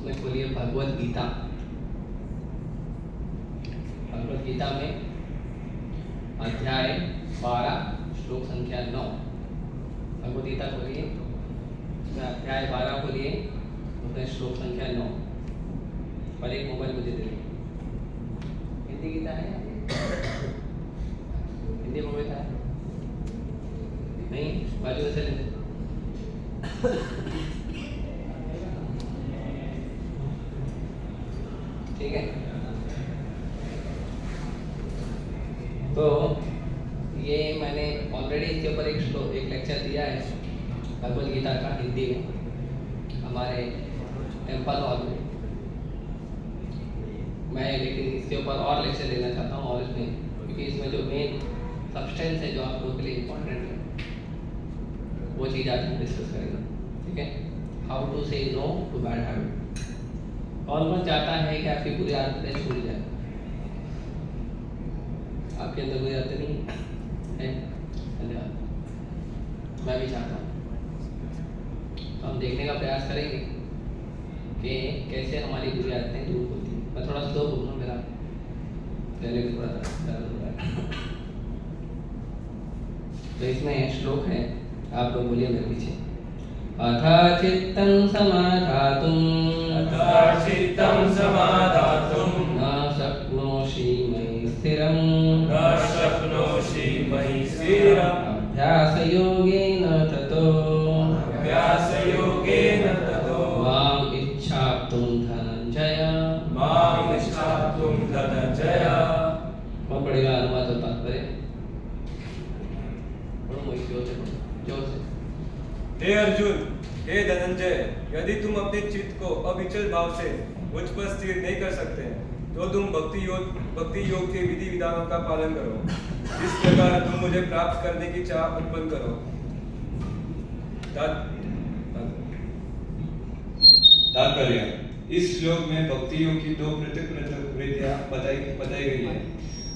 उसमें खोलिए भगवत गीता। भगवत गीता में अध्याय 12 श्लोक संख्या 9। भगवत गीता खोलिए, उसमें अध्याय 12 खोलिए, उसमें श्लोक संख्या 9। पर एक मोबाइल मुझे दे दो। हिंदी गीता है? हिंदी में है नहीं? बाजू से ले ठीक है। तो ये मैंने ऑलरेडी इसके ऊपर एक लेक्चर दिया है भगवत गीता का हिंदी में हमारे टेम्पल हॉल में। मैं लेकिन इसके ऊपर और लेक्चर देना चाहता हूँ, और इसमें क्योंकि इसमें जो मेन सब्सटेंस है जो आप लोगों के लिए इम्पोर्टेंट है वो चीज़ आज हम डिस्कस करेंगे। ठीक है, हाउ टू से नो टू बैड हैबिट। कौन कौन चाहता है कि आपकी बुरी आदतें छूट जाए? आपके अंदर बुरी आदतें नहीं है? धन्यवाद, मैं भी चाहता हूँ। तो हम देखने का प्रयास करेंगे कि कैसे हमारी बुरी आदतें दूर होती हैं। मैं थोड़ा स्लो बोलूँ, मेरा पहले भी थोड़ा सा दर्द हो रहा है। तो इसमें श्लोक है, आप लोग बोलिए मेरे पीछे। अथा चित्तं समाधातुं न शक्नोषि मयि स्थिरं अभ्यासयोगेन ततो माम् इच्छाप्तुं धनञ्जय। कौन पढ़ेगा अनुवाद और तात्पर्य? जोर से। हे अर्जुन, हे धनंजय, यदि तुम अपने चित्त को अविचल भाव से मुझ पर स्थिर नहीं कर सकते तो तुम भक्ति योग के विधि विधानों का पालन करो। इस प्रकार तुम मुझे प्राप्त करने की चाह उत्पन्न करो। तात्पर्य, इस श्लोक में भक्ति योग की दो पृथक विधियां बताई गई है।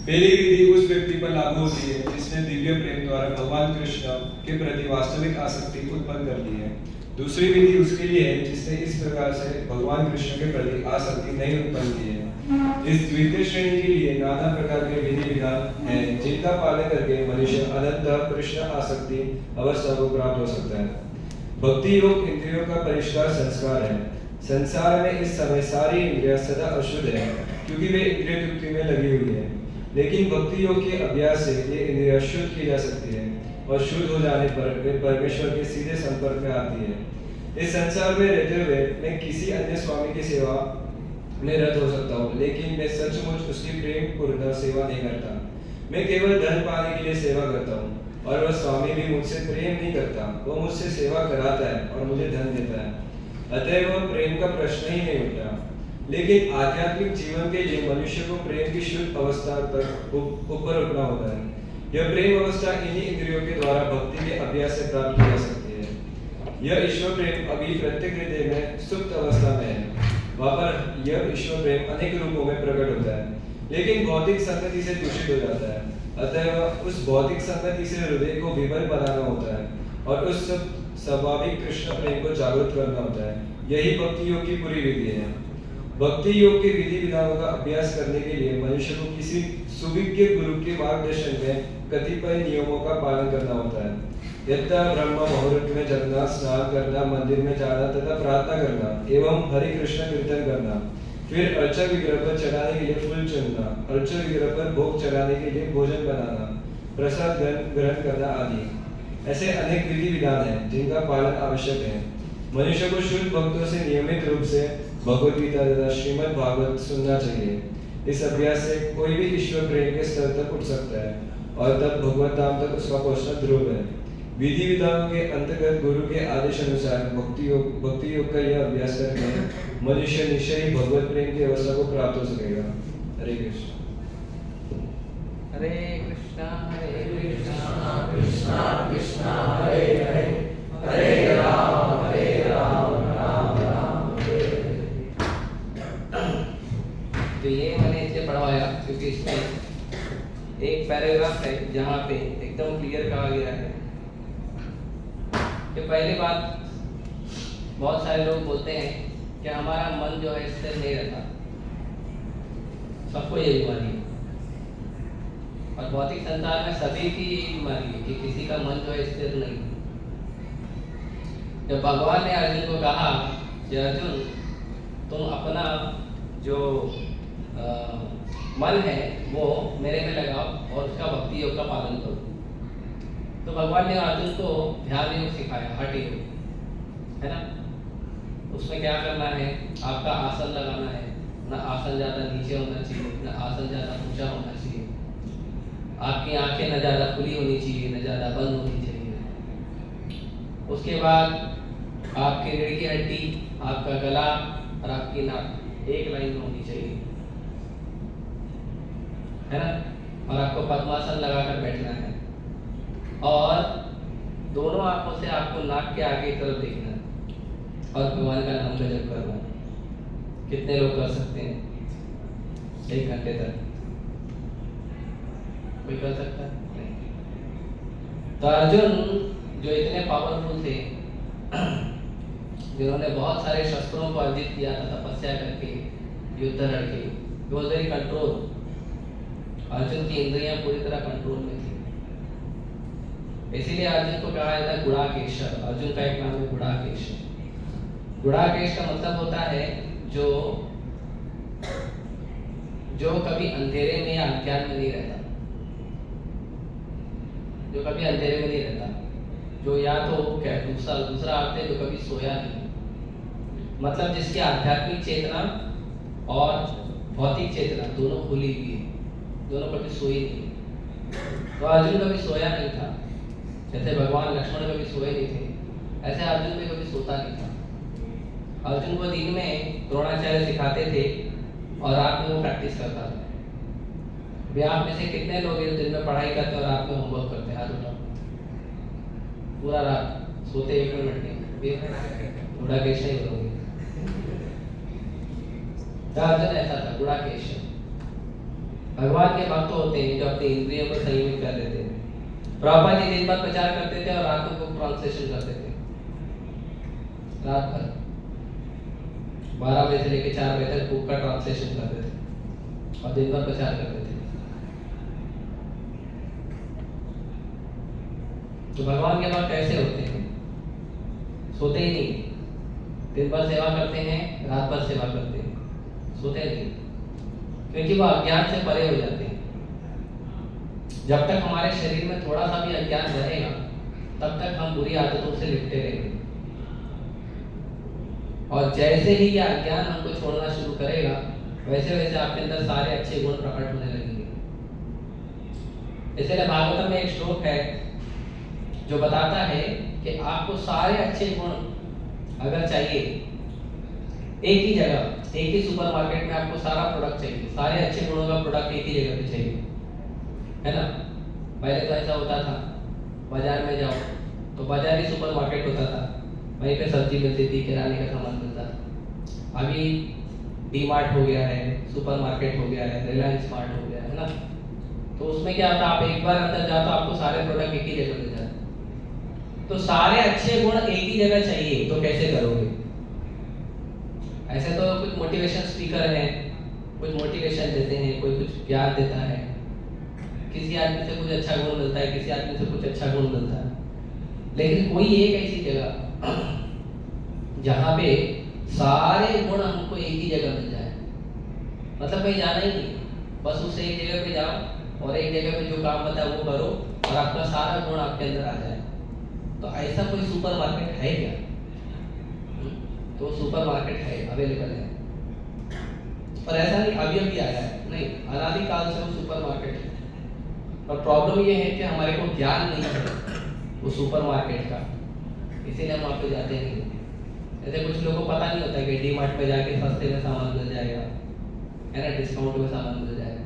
पहली विधि उस व्यक्ति पर लागू होती है जिसने दिव्य प्रेम द्वारा भगवान कृष्ण के प्रति वास्तविक आसक्ति उत्पन्न कर ली है। दूसरी विधि उसके लिए है जिसने इस प्रकार से भगवान कृष्ण के प्रति आसक्ति नहीं उत्पन्न की है। इस द्वितीय श्रेणी के लिए नाना प्रकार के विधि विधान हैं जिनका पालन करके मनुष्य अनंत कृष्ण आसक्ति अवस्था को प्राप्त हो सकता है। भक्ति योग इंद्रियों का परिष्कार संस्कार है। संसार में इस समय सारी इंद्रियां सदा अशुद्ध है क्योंकि वे इंद्रिय तृप्ति में लगी हुई है, लेकिन भक्ति योग के अभ्यास से ये इंद्रियां शुद्ध की जा सकती है और शुद्ध हो जाने पर वे परमेश्वर के सीधे संपर्क में आती है। इस संसार में रहते हुए मैं किसी अन्य स्वामी की सेवा में रत हो सकता हूँ, लेकिन मैं सचमुच उसकी प्रेम पूर्ण सेवा नहीं करता। मैं केवल धन पाने के लिए सेवा करता हूँ और वह स्वामी भी मुझसे प्रेम नहीं करता। वो मुझसे सेवा कराता है और मुझे धन देता है, अतः वह प्रेम का प्रश्न ही नहीं उठता। लेकिन आध्यात्मिक जीवन के लिए मनुष्य को प्रेम की शुद्ध अवस्था तक ऊपर उठना होता है। यह प्रेम अवस्था इन्हीं इंद्रियों के द्वारा भक्ति के अभ्यास से प्राप्त की जा सकती है। यह ईश्वर प्रेम अभी प्रत्येक हृदय में सुप्त अवस्था में है। वहाँ पर यह ईश्वर प्रेम अनेक रूपों में प्रकट होता है, लेकिन भौतिक संगति से दूषित हो जाता है। अतः उस भौतिक संगति से हृदय को विवल बनाना होता है और उस स्वाभाविक कृष्ण प्रेम को जागृत करना होता है। यही भक्ति योग की पूरी विधि है। भक्ति योग के विधि विधानों का अभ्यास करने के लिए मनुष्य को किसी सुविज्ञ गुरु के मार्गदर्शन में कतिपय नियमों का पालन करना होता है। यथा ब्रह्म मुहूर्त में जगना, स्नान करना, मंदिर में जाना तथा प्रार्थना करना एवं हरि कृष्ण कीर्तन करना, फिर अर्चा विग्रह पर चढ़ाने के लिए फूल चुनना, अर्चा विग्रह पर भोग चढ़ाने के लिए भोजन बनाना, प्रसाद ग्रहण करना आदि। ऐसे अनेक विधि विधान हैं जिनका पालन आवश्यक है। मनुष्य को शुद्ध भक्तों से नियमित रूप से भगवद गीता तथा श्रीमद् भागवत सुनना चाहिए। इस अभ्यास से कोई भी ईश्वर प्रेम के स्तर तक उठ सकता है और तब भगवत धाम तक उसका पहुंचना ध्रुव है। विधि विधानों के अंतर्गत गुरु के आदेश अनुसार भक्ति योग का यह अभ्यास करके मनुष्य निश्चय ही भगवत प्रेम की अवस्था को प्राप्त हो सकेगा। हरे कृष्ण। हरे कृष्णा कृष्णा कृष्णा हरे हरे, हरे राम राम राम हरे हरे। तो ये मैंने इसलिए पढ़वाया क्योंकि इसमें एक पैराग्राफ है जहाँ पे एकदम क्लियर कहा गया है कि पहली बात बहुत सारे लोग बोलते हैं कि हमारा मन जो है स्थिर नहीं रहता। सबको ये बीमारी है और भौतिक संसार में सभी की ये बीमारी है कि किसी का मन जो है स्थिर नहीं है। जब भगवान ने अर्जुन को कहा कि अर्जुन तुम अपना जो मन है वो मेरे में लगाओ और उसका भक्ति योग का पालन करो, तो भगवान ने अर्जुन को ध्यान योग सिखाया, हठ योग, है ना। उसमें क्या करना है, आपका आसन लगाना है, ना आसन ज़्यादा नीचे होना चाहिए, ना आसन ज़्यादा ऊंचा होना चाहिए, आपकी आंखें ना ज़्यादा खुली होनी चाहिए, ना ज़्यादा बंद होनी चाहिए। उसके बाद आपकी रीढ़ की हड्डी, आपका गला और आपकी नाक एक लाइन में होनी चाहिए, है ना। और आपको पद्मासन लगाकर बैठना है और दोनों आंखों से आपको नाक के आगे की तरफ देखना है और भगवान का नाम का जप करना है। कितने लोग कर सकते हैं 1 घंटे तक? कोई कर सकता है? नहीं। तो अर्जुन जो इतने पावरफुल थे, जिन्होंने बहुत सारे शस्त्रों को अर्जित किया था तपस्या करके, युद्ध लड़के, वॉज वेरी कंट्रोल। अर्जुन की इंद्रियां पूरी तरह कंट्रोल में थी, इसीलिए अर्जुन को कहा जाता है गुड़ाकेशर। अर्जुन का एक नाम है गुड़ाकेशर। गुड़ाकेश का मतलब होता है जो कभी अंधेरे में या अज्ञान में नहीं रहता, जो कभी अंधेरे में नहीं रहता, जो या तो दूसरा अर्थ है जो कभी सोया नहीं, मतलब जिसकी आध्यात्मिक चेतना और भौतिक चेतना दोनों खुली हुई है, दोनों कभी सोई नहीं। तो अर्जुन कभी सोया नहीं था, जैसे भगवान लक्ष्मण कभी सोए नहीं थे, ऐसे अर्जुन भी कभी सोता नहीं था। अर्जुन को दिन में द्रोणाचार्य सिखाते थे और रात में वो प्रैक्टिस करता था। अभी आप में से कितने लोग हैं दिन में पढ़ाई करते हैं और रात में होमवर्क करते हैं? हाथ उठाओ। पूरा रात सोते 1 मिनट नहीं, गुड़ाकेश नहीं करोगे। अर्जुन ऐसा था, गुड़ाकेश। भगवान के भक्त होते हैं जो अपनी इंद्रियों को संयमित कर लेते हैं। प्रभुपाद जी दिन भर प्रचार करते थे और रात को ट्रांसलेशन करते थे, रात भर 12 बजे से लेकर 4 बजे तक बुक का ट्रांसलेशन करते थे और दिन भर प्रचार करते थे। तो भगवान के भक्त कैसे होते हैं? सोते ही नहीं, दिन भर सेवा करते हैं, रात भर सेवा करते हैं, सोते नहीं, क्योंकि वो अज्ञान से परे हो जाते हैं। जब तक हमारे शरीर में थोड़ा सा भी अज्ञान रहेगा तब तक हम बुरी आदतों से लिपटे रहेंगे, और जैसे ही ये अज्ञान हमको छोड़ना शुरू करेगा वैसे वैसे आपके अंदर सारे अच्छे गुण प्रकट होने लगेंगे। इसलिए भागवतम में एक श्लोक है जो बताता है कि आपको सारे अच्छे गुण अगर चाहिए, एक ही जगह, एक ही सुपरमार्केट में आपको सारा प्रोडक्ट चाहिए, सारे अच्छे गुणों का प्रोडक्ट एक ही जगह पे चाहिए, है ना। पहले तो ऐसा होता था, बाजार में जाओ तो बाजारी सुपरमार्केट होता था, वहीं पे सब्जी मिलती थी, किराने का सामान मिलता था। अभी डी मार्ट हो गया है, सुपरमार्केट हो गया है, रिलायंस स्मार्ट हो गया है ना। तो उसमें क्या होता है, आप एक बार अंदर जाओ तो आपको सारे प्रोडक्ट एक ही जगह मिल जाते। तो सारे अच्छे गुण एक ही जगह चाहिए तो कैसे करोगे? ऐसे तो कुछ मोटिवेशन स्पीकर हैं, कुछ मोटिवेशन देते हैं, कोई कुछ ज्ञान देता है, किसी आदमी से कुछ अच्छा गुण मिलता है, किसी आदमी से कुछ अच्छा गुण मिलता है, लेकिन कोई एक ऐसी जगह जहाँ पे सारे गुण हमको एक ही जगह मिल जाए, मतलब कहीं जाना ही नहीं, बस उस एक जगह पे जाओ और एक जगह पे जो काम बता वो करो और आपका सारा गुण आपके अंदर आ जाए। तो ऐसा कोई सुपरमार्केट है क्या? तो सुपरमार्केट है, अवेलेबल है, पर ऐसा नहीं अभी अभी आया है, नहीं, अनादि काल से वो सुपरमार्केट है। पर प्रॉब्लम ये है कि हमारे को ज्ञान नहीं है वो सुपरमार्केट का, इसीलिए हम वहाँ पे जाते नहीं। जैसे कुछ लोगों को पता नहीं होता कि डी मार्ट पे जाके सस्ते में सामान मिल जाएगा, है ना, डिस्काउंट में सामान मिल जाएगा,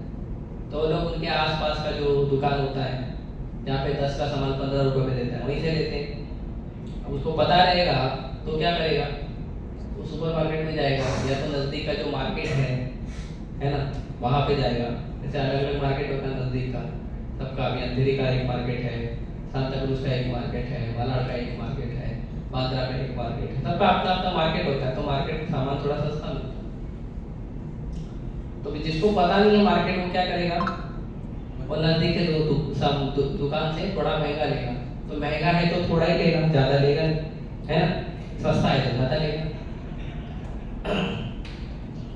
तो लोग उनके आसपास का जो दुकान होता है जहाँ पे 10 का सामान 15 रुपये में देता है वहीं से लेते हैं। अब उसको पता रहेगा तो क्या करेगा, वो सुपरमार्केट में जाएगा या तो नज़दीक का जो मार्केट है ना वहाँ पे जाएगा। जैसे अलग अलग मार्केट होता है नज़दीक का सबका, अभी अंधेरी का एक मार्केट है, सांता क्रूज का एक मार्केट है, मालाड का एक मार्केट है, बांद्रा में एक मार्केट है, सबका अपना अपना मार्केट होता है, तो मार्केट में सामान थोड़ा सस्ता मिलता है। तो भी जिसको पता नहीं है मार्केट में क्या करेगा, वो नजदीक के दुकान से थोड़ा महंगा लेगा। तो महंगा है तो थोड़ा ही लेगा, ज्यादा लेगा नहीं, है ना। सस्ता है तो ज्यादा लेगा।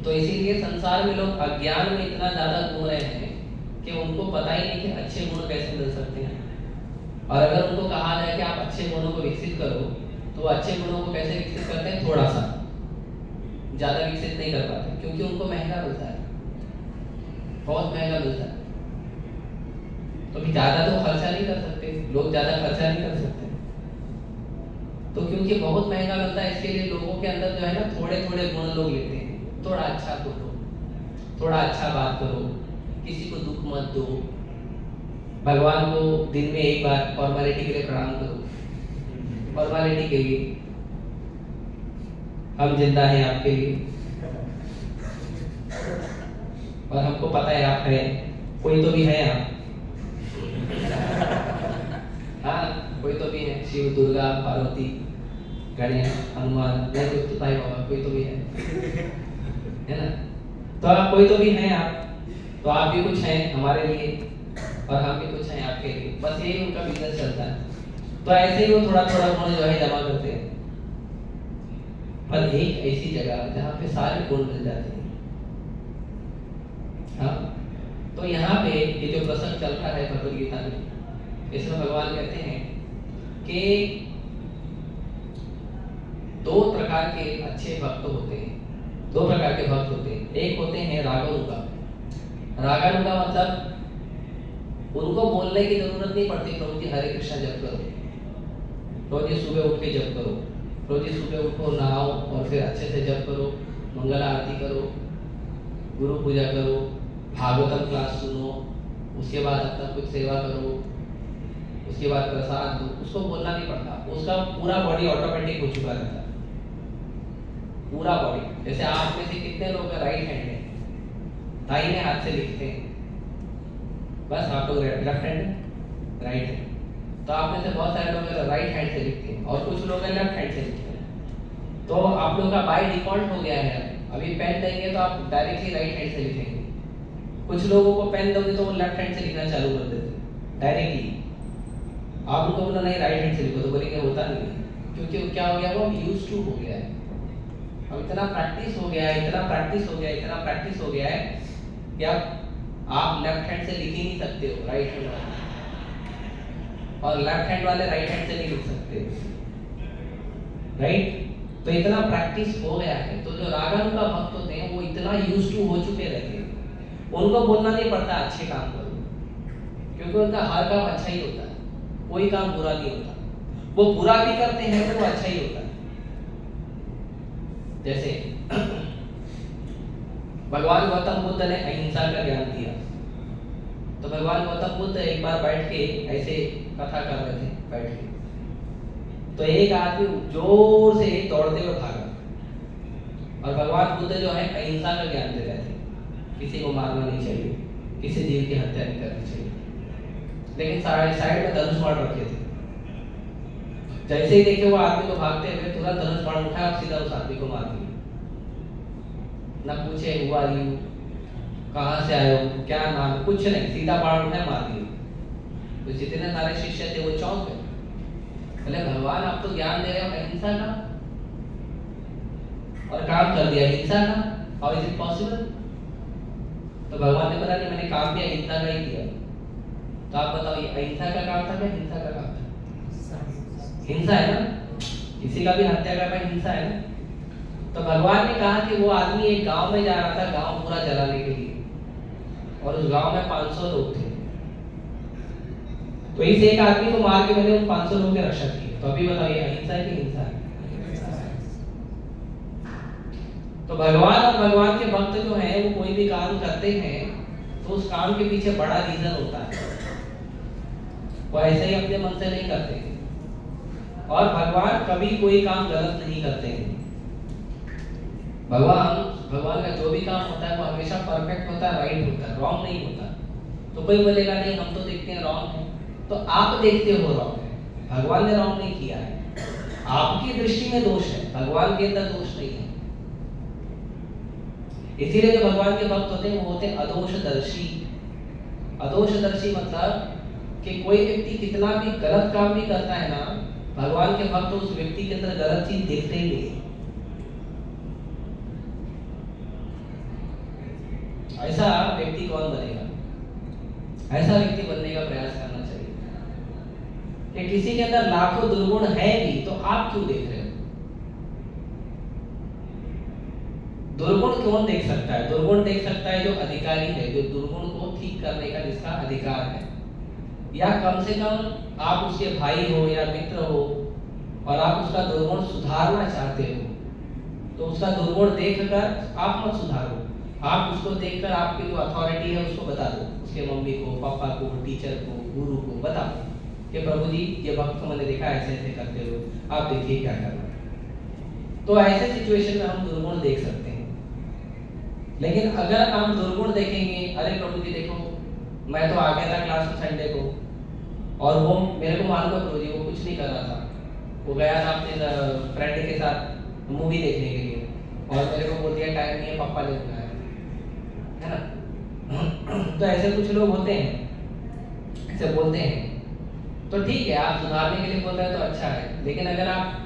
तो इसीलिए संसार में लोग अज्ञान में इतना ज्यादा घूम रहे हैं कि उनको पता ही नहीं कि अच्छे गुण कैसे मिल सकते हैं। और अगर उनको कहा जाए कि आप अच्छे गुणों को विकसित करो, तो अच्छे गुणों को कैसे विकसित करते हैं, थोड़ा सा, ज्यादा विकसित नहीं कर पाते, क्योंकि उनको महंगा मिलता है, बहुत महंगा मिलता है। तो भी ज्यादा तो खर्चा नहीं कर सकते लोग, ज्यादा खर्चा नहीं कर सकते। तो क्योंकि बहुत महंगा मिलता है, इसके लिए लोगों के अंदर जो है ना थोड़े थोड़े गुण लोग लेते हैं। थोड़ा अच्छा बोलो, थोड़ा अच्छा बात करो, किसी को दुख मत दो, भगवान को दिन में एक बार फॉर्मेलिटी के लिए प्रणाम करो, फॉर्मेलिटी के लिए, हम जिंदा हैं आपके लिए और हमको पता है आप हैं, कोई तो भी है आप। हाँ, कोई तो भी है, शिव, दुर्गा, पार्वती, गणेश, हनुमान, नहीं कुछ तो भाई बाबा, कोई तो भी है ना। तो आप कोई तो भी हैं आप, तो आप भी कुछ हैं हमारे लिए और हम भी कुछ हैं आपके लिए, बस यही उनका बिजनेस चलता है। तो ऐसे ही वो थोड़ा थोड़ा गुण जो है जमा करते हैं। पर एक ऐसी जगह जहाँ पे सारे गुण मिल जाते हैं, हाँ, तो यहाँ पे ये जो प्रसंग चलता है भगवद गीता में, इसमें भगवान कहते हैं कि दो प्रकार के अच्छे भक्त होते हैं, दो प्रकार के भक्त होते हैं। एक होते हैं रागानुगा। रागानुगा मतलब उनको बोलने की जरूरत नहीं पड़ती, प्रभु जी हरे कृष्णा जप करो, प्रभु जी सुबह उठ के जप करो, प्रभु जी सुबह उठो, नहाओ और फिर अच्छे से जप करो, मंगल आरती करो, गुरु पूजा करो, भागवतम क्लास सुनो, उसके बाद अपना कुछ सेवा करो, उसके बाद प्रसाद दो। उसको बोलना नहीं पड़ता, उसका पूरा बॉडी ऑटोमेटिक हो चुका रहता है, पूरा बॉडी। जैसे आप में से कितने लोग राइट हैंड है, दाहिने हाथ से लिखते हैं, बस आप लोग लेफ्ट हैंड राइट है, तो आप में से बहुत सारे लोग राइट हैंड से लिखते हैं और कुछ लोग लेफ्ट हैंड से लिखते हैं। तो आप लोग का बाय डिफॉल्ट हो गया है, अभी पेन देंगे तो आप डायरेक्टली राइट हैंड से लिखेंगे। कुछ लोगों को पेन दोगे तो वो लेफ्ट हैंड से लिखना चालू कर देते डायरेक्टली। आप उनको बोला नहीं राइट हैंड से लिखो, तो बोलेंगे होता नहीं है, क्योंकि क्या हो गया, वो यूज्ड टू हो गया है। अब इतना प्रैक्टिस हो गया है, इतना प्रैक्टिस हो गया है, इतना प्रैक्टिस हो गया है कि आप लेफ्ट हैंड से लिख ही नहीं सकते हो, राइट हैंड वाले, और लेफ्ट हैंड वाले राइट हैंड से नहीं लिख सकते, राइट। तो इतना प्रैक्टिस हो गया है। तो जो रागानुगा भक्त होते हैं वो इतना यूज्ड टू हो चुके रहते हैं, उनको बोलना नहीं पड़ता अच्छे काम करो, क्योंकि उनका हर काम अच्छा ही होता है, कोई काम बुरा नहीं होता। वो बुरा भी करते हैं तो वो अच्छा ही होता है। जैसे भगवान गौतम बुद्ध ने अहिंसा का ज्ञान दिया, तो भगवान गौतम बुद्ध एक बार बैठ के ऐसे कथा कर रहे थे बैठ के, तो एक आदमी जोर से दौड़ते हुए भागा, और भगवान बुद्ध जो है अहिंसा का ज्ञान दे रहे थे, किसी को मारना नहीं चाहिए, किसी जीव की हत्या नहीं करनी चाहिए, लेकिन साइड में धनुष बाण रखे थे। जैसे ही देखे वो आदमी को भागते हुए, तुरंत धनुष बाण उठाया और सीधा उस आदमी को मार दिया। न पूछे हुआ यू कहाँ से आए हो, क्या नाम, कुछ नहीं, सीधा बाण उठाया मार दिया। तो जितने सारे शिष्य थे वो चौंक गए, बोले भगवान आप तो ज्ञान दे रहे हो अहिंसा का और काम कर दिया हिंसा का, हाउ इज इट पॉसिबल। तो भगवान ने बोला कि मैंने काम भी अहिंसा का ही किया। तो आप बताओ ये अहिंसा का काम था क्या हिंसा का काम था? हिंसा है ना, किसी का भी हत्या करना हिंसा है ना। तो भगवान ने कहा कि वो आदमी एक गांव में जा रहा था, गांव पूरा जलाने के लिए, और उस गांव में 500 लोग थे। तो इस एक आदमी को मार के मैंने उन 500 लोगों की रक्षा की। तो अभी बताओ ये अहिंसा है कि हिंसा है? तो भगवान और भगवान के भक्त जो हैं वो कोई भी काम करते हैं तो उस काम के पीछे बड़ा रीजन होता है, वो ऐसे ही अपने मन से नहीं करते। और भगवान कभी कोई काम गलत नहीं करते हैं। भगवान का जो भी काम होता है वो हमेशा परफेक्ट होता है, राइट होता है, रॉन्ग नहीं होता। तो कोई बोलेगा नहीं हम तो देखते हैं रॉन्ग है, तो आप देखते हो रॉन्ग है, भगवान ने रॉन्ग नहीं किया है, आपकी दृष्टि में दोष है, भगवान के अंदर दोष नहीं है। इसीलिए जो भगवान के भक्त होते हैं वो होते हैं अदोषदर्शी। अदोषदर्शी मतलब कि कोई व्यक्ति कितना भी गलत काम भी करता है ना, भगवान के भक्त उस व्यक्ति के अंदर गलत चीज देखते ही नहीं। ऐसा व्यक्ति कौन बनेगा? ऐसा व्यक्ति बनने का प्रयास करना चाहिए कि किसी के अंदर लाखों दुर्गुण है भी तो आप क्यों देख रहे हो? दुर्गुण कौन देख सकता है? दुर्गुण देख सकता है जो अधिकारी है, जो दुर्गुण को ठीक करने का जिसका अधिकार है, या कम से कम आप उसके भाई हो या मित्र हो और आप उसका दुर्गुण सुधारना चाहते हो, तो उसका दुर्गुण देखकर आप मत सुधारो। आप उसको देखकर आपकी जो अथॉरिटी है उसको बता दो, उसके मम्मी को, पापा को, टीचर को, गुरु को बता दो कि प्रभु जी ये भक्त को मैंने देखा ऐसे ऐसे करते हो, आप देखिए क्या करना है। तो ऐसे सिचुएशन में हम दुर्गुण देख सकते हैं। लेकिन अगर हम दुर्गुण देखेंगे, अरे प्रभु जी देखो मैं तो आ गया था क्लास में संडे को और वो मेरे को मान लो प्रभु जी वो कुछ नहीं कर रहा था, वो गया था अपने फ्रेंड के साथ मूवी देखने के लिए और मेरे को बोल दिया टाइम नहीं है, पापा ले बुलाया, है ना। तो ऐसे कुछ लोग होते हैं, ऐसे बोलते हैं। तो ठीक है, आप सुधारने के लिए बोल रहे हैं तो अच्छा है, लेकिन अगर आप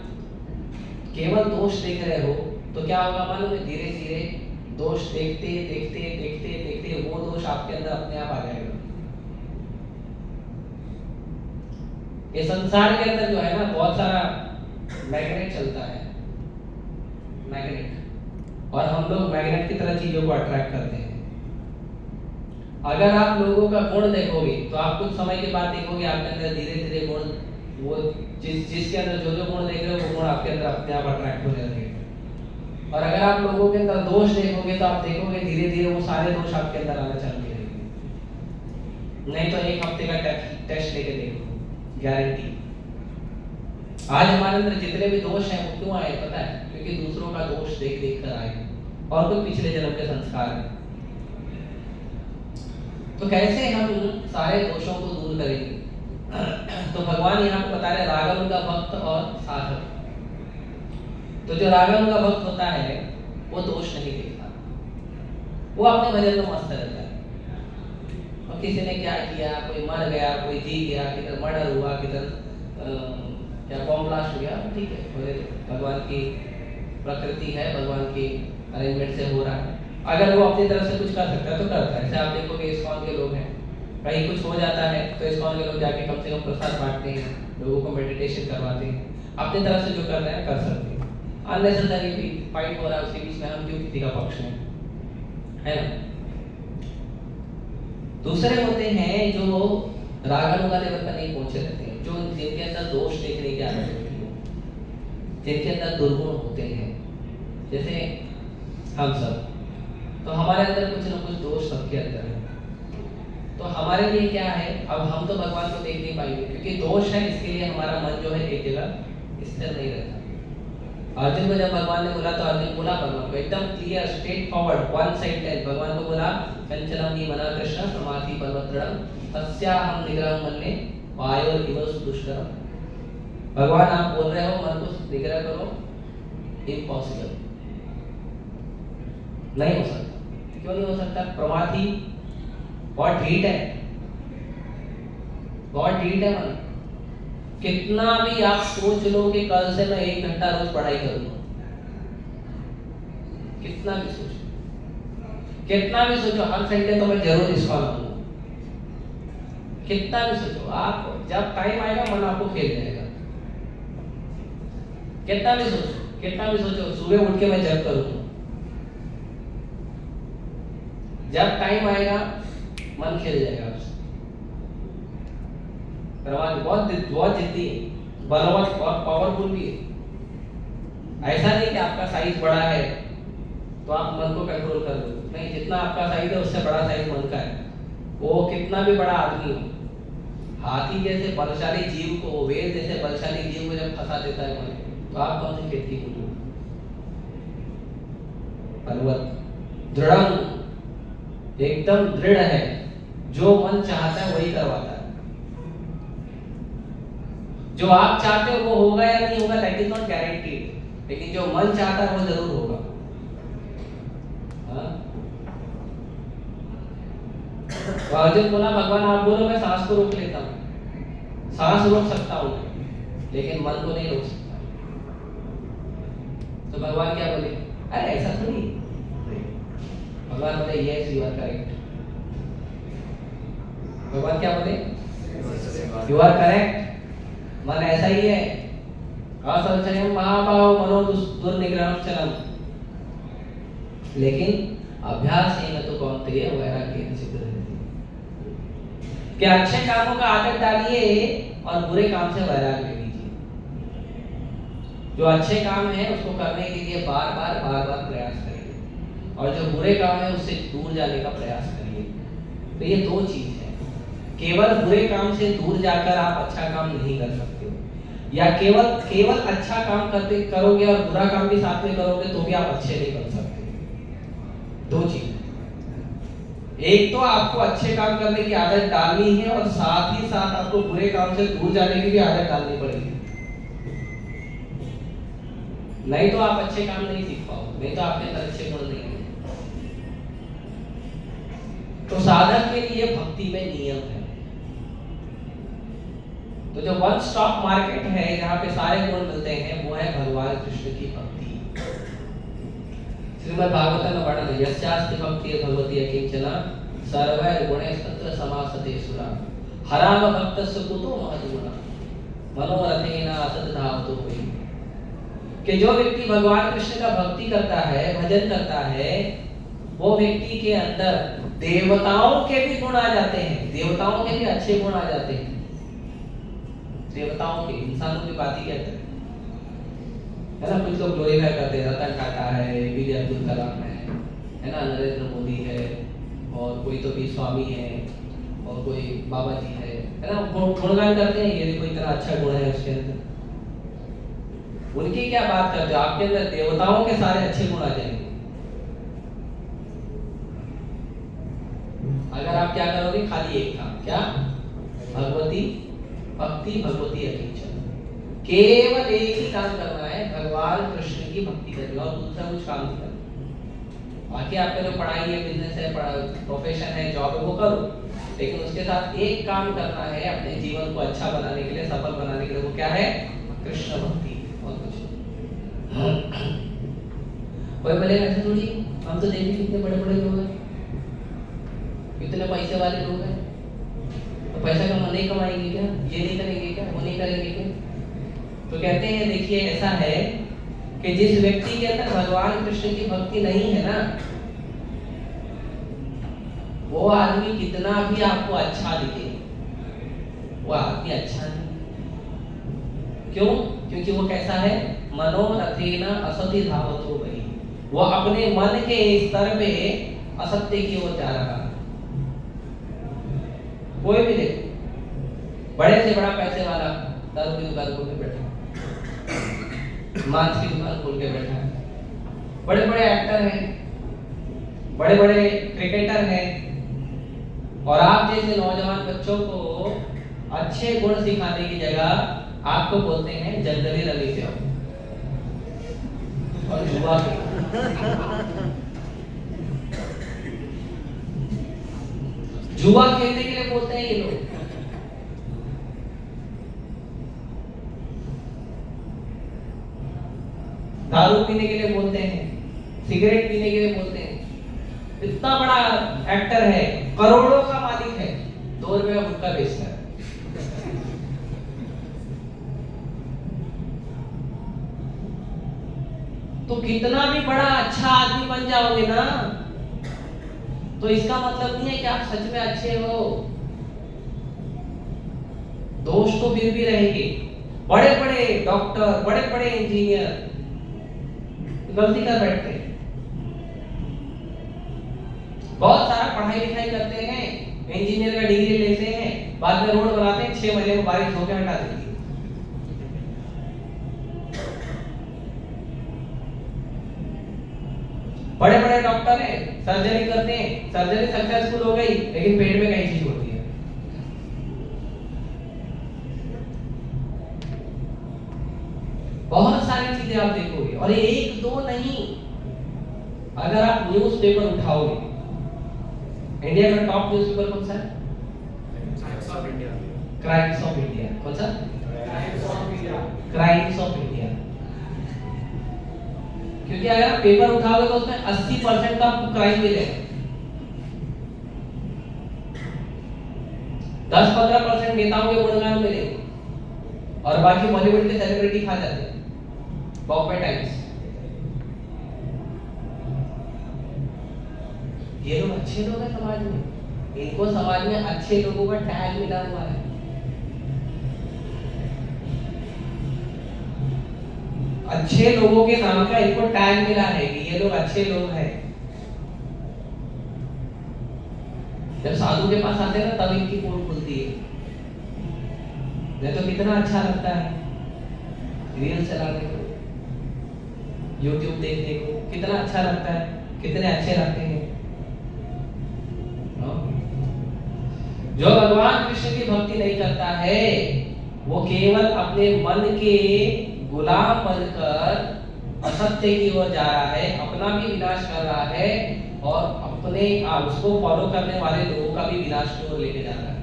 केवल दोष देख रहे हो तो क्या होगा मालूम है? धीरे धीरे दोष देखते देखते देखते देखते वो दोष आपके अंदर अपने आप आ जाएगा। ये संसार के अंदर जो है ना बहुत सारा मैग्नेट चलता है, मैग्नेट, और हम लोग मैग्नेट की तरह चीजों को अट्रैक्ट करते हैं। अगर आप लोगों का गुण देखोगे तो आप कुछ समय के बाद देखोगे आपके अंदर धीरे धीरे गुण, वो जिसके अंदर जो गुण देख रहे हो वो गुण आपके अंदर अपने आप अट्रैक्ट होने लगेंगे। और अगर आप लोगों के अंदर दोष देखोगे तो आप देखोगे धीरे धीरे वो सारे दोष आपके अंदर आना चालू करेंगे। नहीं तो एक हफ्ते का टेस्ट लेके देखो, गारंटी। आज हमारे अंदर जितने भी दोष हैं वो क्यों आए पता है? क्योंकि दूसरों का दोष देख देख कर आए और कुछ पिछले जन्म के संस्कार हैं। तो कैसे हम सारे दोषों को दूर करेंगे? तो भगवान यहाँ पे बता रहे रागम का भक्त और साधक। तो जो रागम का भक्त होता है वो दोष नहीं देखता, वो अपने भजन में मस्त रहता है। और किसी ने क्या किया, कोई मर गया, कोई जी गया, किधर मर्डर हुआ, किधर क्या बॉम्ब ब्लास्ट हो गया, ठीक है, भगवान की प्रकृति है, भगवान की अरेंजमेंट से हो रहा है। अगर वो अपनी तरफ से कुछ कर सकता है तो करता है। जैसे आप देखोगे इस्कॉन के लोग हैं, कहीं कुछ हो जाता है तो इस्कॉन के लोग जाके कम से कम प्रसाद बांटते हैं, लोगों को मेडिटेशन करवाते हैं, अपनी तरफ से जो कर रहे हैं कर सकते हैं। अननेसेसरी भी फाइट हो रहा है उसके बीच में हम क्यों किसी का पक्ष में, है ना। दूसरे होते हैं जो रागानुगा लेवल पर नहीं पहुंचे रहते हैं, जो जिनके अंदर दोष देखने की आदत होती है, जिनके अंदर दुर्गुण होते हैं, जैसे हम सब। तो हमारे अंदर कुछ ना कुछ दोष सबके अंदर है। तो हमारे लिए क्या है, अब हम तो भगवान को देख नहीं पाएंगे क्योंकि दोष है, इसके लिए हमारा मन जो है एक जगह स्थिर नहीं रहता। अर्जुन को जब भगवान ने बोला तो अर्जुन बोला भगवान को एकदम clear, straight forward, one sided भगवान को बोला, चंचलम ही मना कृष्ण समाधि पर्वत्रम तस्याहम निग्रहं मन्ये वायोरिव सुदुष्करम। भगवान आप बोल रहे हो मन को निग्रह करो, इम्पॉसिबल, नहीं हो सकता। क्यों नहीं हो सकता? प्रमाथी बहुत ढीठ है, बहुत ढीठ है मन। कितना भी आप सोच लो कि कल से मैं 1 घंटा रोज पढ़ाई करूंगा, कितना भी सोचो, कितना भी सोचो हर संडे तो मैं जरूर इस्कॉन आऊंगा, कितना भी सोचो, आप जब टाइम आएगा मन आपको खेल जाएगा। कितना भी सोचो, कितना भी सोचो सुबह उठ के मैं जब करूंगा, जब टाइम आएगा मन खेल जाएगा आपसे। बहुत जिद्दी है, बलवान और पावरफुल भी है। ऐसा नहीं कि आपका साइज बड़ा है तो आप मन को कंट्रोल कर लो, नहीं, जितना आपका साइज है उससे बड़ा साइज मन का है। वो कितना भी बड़ा आदमी हो, हाथी जैसे बलशाली जीव को, वेद जैसे बलशाली जीव को जब फंसा देता है मन, तो आप कौन सी खेती करोगे? पर्वत दृढ़, एकदम दृढ़ है, जो मन चाहता है वही करवाता है। जो आप चाहते हो वो होगा या नहीं होगा, दैट इज नॉट गारंटीड, लेकिन जो मन चाहता है वो जरूर होगा। हाँ? तो अर्जुन बोला भगवान आप बोलो मैं सांस को रोक लेता हूँ, सांस रोक सकता हूँ लेकिन मन को नहीं रोक सकता। तो भगवान क्या बोले, अरे ऐसा थोड़ी। भगवान बोले यस यू आर करेक्ट। भगवान क्या बोले, यू आर करेक्ट, मन ऐसा ही है। असंशयम महाभाव मनो दुर्निग्रहम चलम, लेकिन अभ्यास ही न तो कौन्तेय वैराग्येन सिद्ध्यति। कि अच्छे कामों का आदत डालिए और बुरे काम से वैराग्य लीजिए। जो अच्छे काम है उसको करने के लिए बार बार प्रयास करिए, और जो बुरे काम है उससे दूर जाने का प्रयास करिए। तो ये दो चीज है, केवल बुरे काम से दूर जाकर आप अच्छा काम नहीं कर सकते, या केवल अच्छा काम करते करोगे और बुरा काम भी साथ में करोगे तो भी आप अच्छे नहीं कर सकते। दो चीज, एक तो आपको अच्छे काम करने की आदत डालनी है और साथ ही साथ आपको बुरे काम से दूर जाने की भी आदत डालनी पड़ेगी, नहीं तो आप अच्छे काम नहीं सीख पाओगे, नहीं तो आपके अंदर अच्छे गुण नहीं है। तो साधक के लिए भक्ति में नियम है। तो जो वन स्टॉप मार्केट है जहाँ पे सारे गुण मिलते हैं वो है भगवान कृष्ण की भक्ति। श्रीमद् भागवतम में वर्णन है, यस्यास्ति भक्ति भगवती अकिंचना सर्वैर् गुणैः तत्र समासते सुरा हराम भक्तस्य कुतो महद्गुणः मनोरथेन असतधावतो वै। कि जो व्यक्ति भगवान कृष्ण का भक्ति करता है, भजन करता है, वो व्यक्ति के अंदर देवताओं के भी गुण आ जाते हैं, देवताओं के भी अच्छे गुण आ जाते हैं। देवताओं के, इंसानों की बात ही क्या करें, है ना। कुछ लोग ग्लोरीफाई करते हैं, रतन टाटा है, APJ अब्दुल कलाम है ना, नरेंद्र मोदी है, और कोई तो भी स्वामी है, और कोई बाबा जी है ना, गुणगान करते हैं, ये देखो इतना अच्छा गुण है उसके अंदर। उनकी क्या बात करते हो, आपके अंदर देवताओं के सारे अच्छे गुण आ जाएंगे अगर आप क्या करोगे, खाली एक काम, क्या, भगवती भक्ति भगवती अकिंचन, केवल एक ही काम करना है, भगवान कृष्ण की भक्ति करनी, और दूसरा कुछ काम नहीं करना। बाकी आपके जो पढ़ाई है, बिजनेस है, प्रोफेशन है, जॉब है, वो करो, लेकिन उसके साथ एक काम करना है अपने जीवन को अच्छा बनाने के लिए, सफल बनाने के लिए, वो क्या है, कृष्ण भक्ति, और कुछ नहीं। कोई बोलेगा ऐसे थोड़ी, हम तो देखिए कितने बड़े बड़े लोग हैं, कितने पैसे वाले लोग हैं, तो पैसा नहीं कमाएंगे क्या, ये नहीं करेंगे क्या, वो नहीं करेंगे क्या। तो कहते हैं देखिए ऐसा है कि जिस व्यक्ति के अंदर भगवान कृष्ण की भक्ति नहीं है ना, वो आदमी कितना भी आपको अच्छा दिखे, वो आदमी अच्छा नहीं। क्यों? क्योंकि वो कैसा है, मनोरथेन असति धावतो वै, वो अपने मन के स्तर पे असत्य की ओर जा रहा है। कोई भी देखो, बड़े से बड़ा पैसे वाला दारू की दुकान खोल के बैठा, मांस की दुकान खोल के बैठा है, बड़े बड़े एक्टर हैं, बड़े बड़े क्रिकेटर हैं, और आप जैसे नौजवान बच्चों को अच्छे गुण सिखाने की जगह आपको बोलते हैं जंगली रवि से आओ और जुआ जुआ खेलने के लिए बोलते हैं ये लोग। दारू पीने के लिए बोलते हैं, सिगरेट पीने के लिए बोलते हैं। इतना बड़ा एक्टर है, करोड़ों का मालिक है, 2 रुपए का गुटखा बेचता है। तो कितना भी बड़ा अच्छा आदमी बन जाओगे ना, तो इसका मतलब नहीं है कि आप सच में अच्छे हो। दोष तो फिर भी रहेंगे। बड़े बड़े डॉक्टर, बड़े बड़े इंजीनियर गलती कर बैठते हैं, बहुत सारा पढ़ाई लिखाई करते हैं, इंजीनियर का डिग्री लेते हैं, बाद में रोड बनाते हैं, 6 महीने में बारिश होकर हटा देती है। बड़े बड़े डॉक्टर हैं, सर्जरी करते हैं, सर्जरी सक्सेसफुल हो गई, लेकिन पेट में कहीं चीज होती है। आप देखोगे, और एक दो नहीं, अगर आप न्यूज़पेपर उठाओगे, इंडिया का टॉप न्यूज़पेपर कौन सा है? Crimes of India. कौन सा? Crimes of India. क्योंकि अगर आप पेपर उठाओगे तो उसमें 80% का आपको क्राइम मिलेगा, 10-15% नेताओं के गुणगान मिलेंगे, और बाकी बॉलीवुड के सेलिब्रिटी खा जाते हैं बॉम्बे टाइम्स। ये लोग अच्छे लोग हैं समाज में, इनको समाज में अच्छे लोगों का टैग मिला हुआ है। अच्छे लोगों के नाम का इनको टैग मिला है कि ये लोग अच्छे लोग हैं। जब साधु के पास आते हैं ना, तब इनकी पोल खुलती है। नहीं तो कितना अच्छा लगता है रील चलाने को, यूट्यूब देखने को, कितना अच्छा लगता है, कितने अच्छे लगते हैं। जो भगवान कृष्ण की भक्ति नहीं करता है, वो केवल अपने मन के गुलाम बनकर असत्य की ओर जा रहा है, अपना भी विनाश कर रहा है, और अपने उसको फॉलो करने वाले लोगों का भी विनाश की ओर लेके जा रहा है।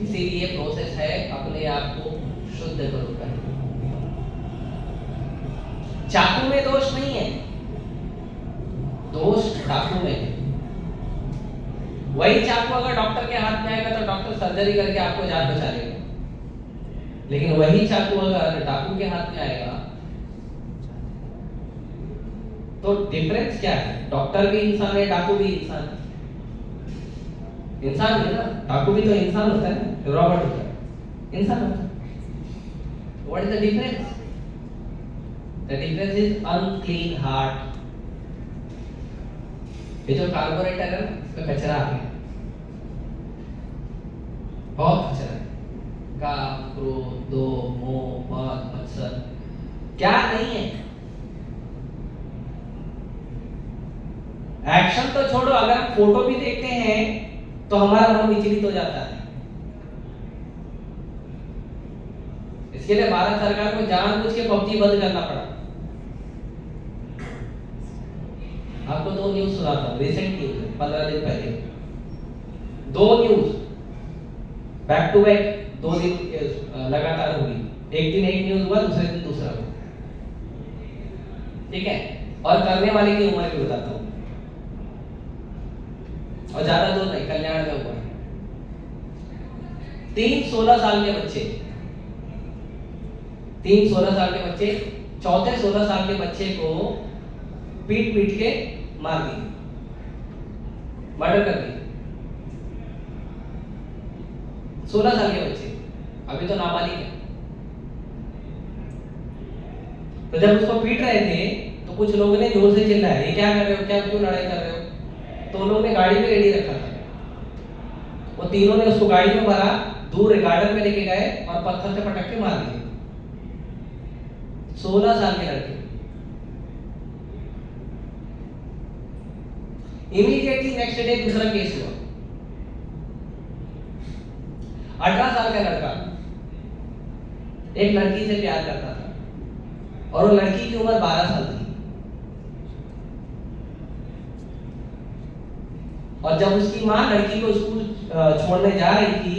इसीलिए प्रोसेस है अपने आप को शुद्ध करो कर। चाकू में दोष नहीं है, दोष चाकू में है। वही चाकू अगर डॉक्टर के हाथ में आएगा तो डॉक्टर सर्जरी करके आपको जान बचा लेगा, लेकिन वही चाकू अगर डाकू के हाथ में आएगा तो डिफरेंस क्या है? डॉक्टर भी इंसान है, डाकू भी इंसान है। इंसान है ना, डाकू भी तो इंसान होता है, रॉबर्ट होता है, इंसान होता है। What is the difference? The difference is unclean heart. ये जो कार्बोरेटर है ना, इसमें कचरा आ गया, बहुत कचरा है, काम, क्रोध, दो, मोह, मद, मत्सर, क्या नहीं है। एक्शन तो छोड़ो, अगर हम फोटो भी देखते हैं तो हमारा मन विचलित हो जाता है। इसके लिए भारत सरकार को जानबूझ के पबजी बंद करना पड़ा। आपको दो न्यूज सुनाता हूँ, रिसेंट न्यूज, 15 दिन पहले दो न्यूज बैक टू बैक, 2 दिन लगातार हुई। एक दिन एक न्यूज हुआ, दूसरे दिन दूसरा हुआ, ठीक है। और करने वाले की उम्र भी बताता हूँ, और ज्यादा दूर नहीं, कल्याण में हुआ। 3 16 साल के बच्चे, 3 16 साल के बच्चे, चौथे 16 साल के बच्चे को पीट पीट के मार दिए, मर्डर कर दिए। 16 साल के बच्चे, अभी तो नाबालिग है। तो जब उसको पीट रहे थे तो कुछ लोगों ने जोर से चिल्लाया, ये क्या कर रहे हो, क्या क्यों लड़ाई कर रहे हो? तो उन लोगों ने गाड़ी में रेडी रखा था, वो तीनों ने उसको गाड़ी में भरा, दूर गार्डन में लेके गए और पत्थर से पटक के मार दिए। 16 साल के लड़के। इमीडिएटली नेक्स्ट डे दूसरा केस हुआ, 18 साल का लड़का एक लड़की से प्यार करता था, और वो लड़की की उम्र 12 साल थी। और जब उसकी माँ लड़की को स्कूल छोड़ने जा रही थी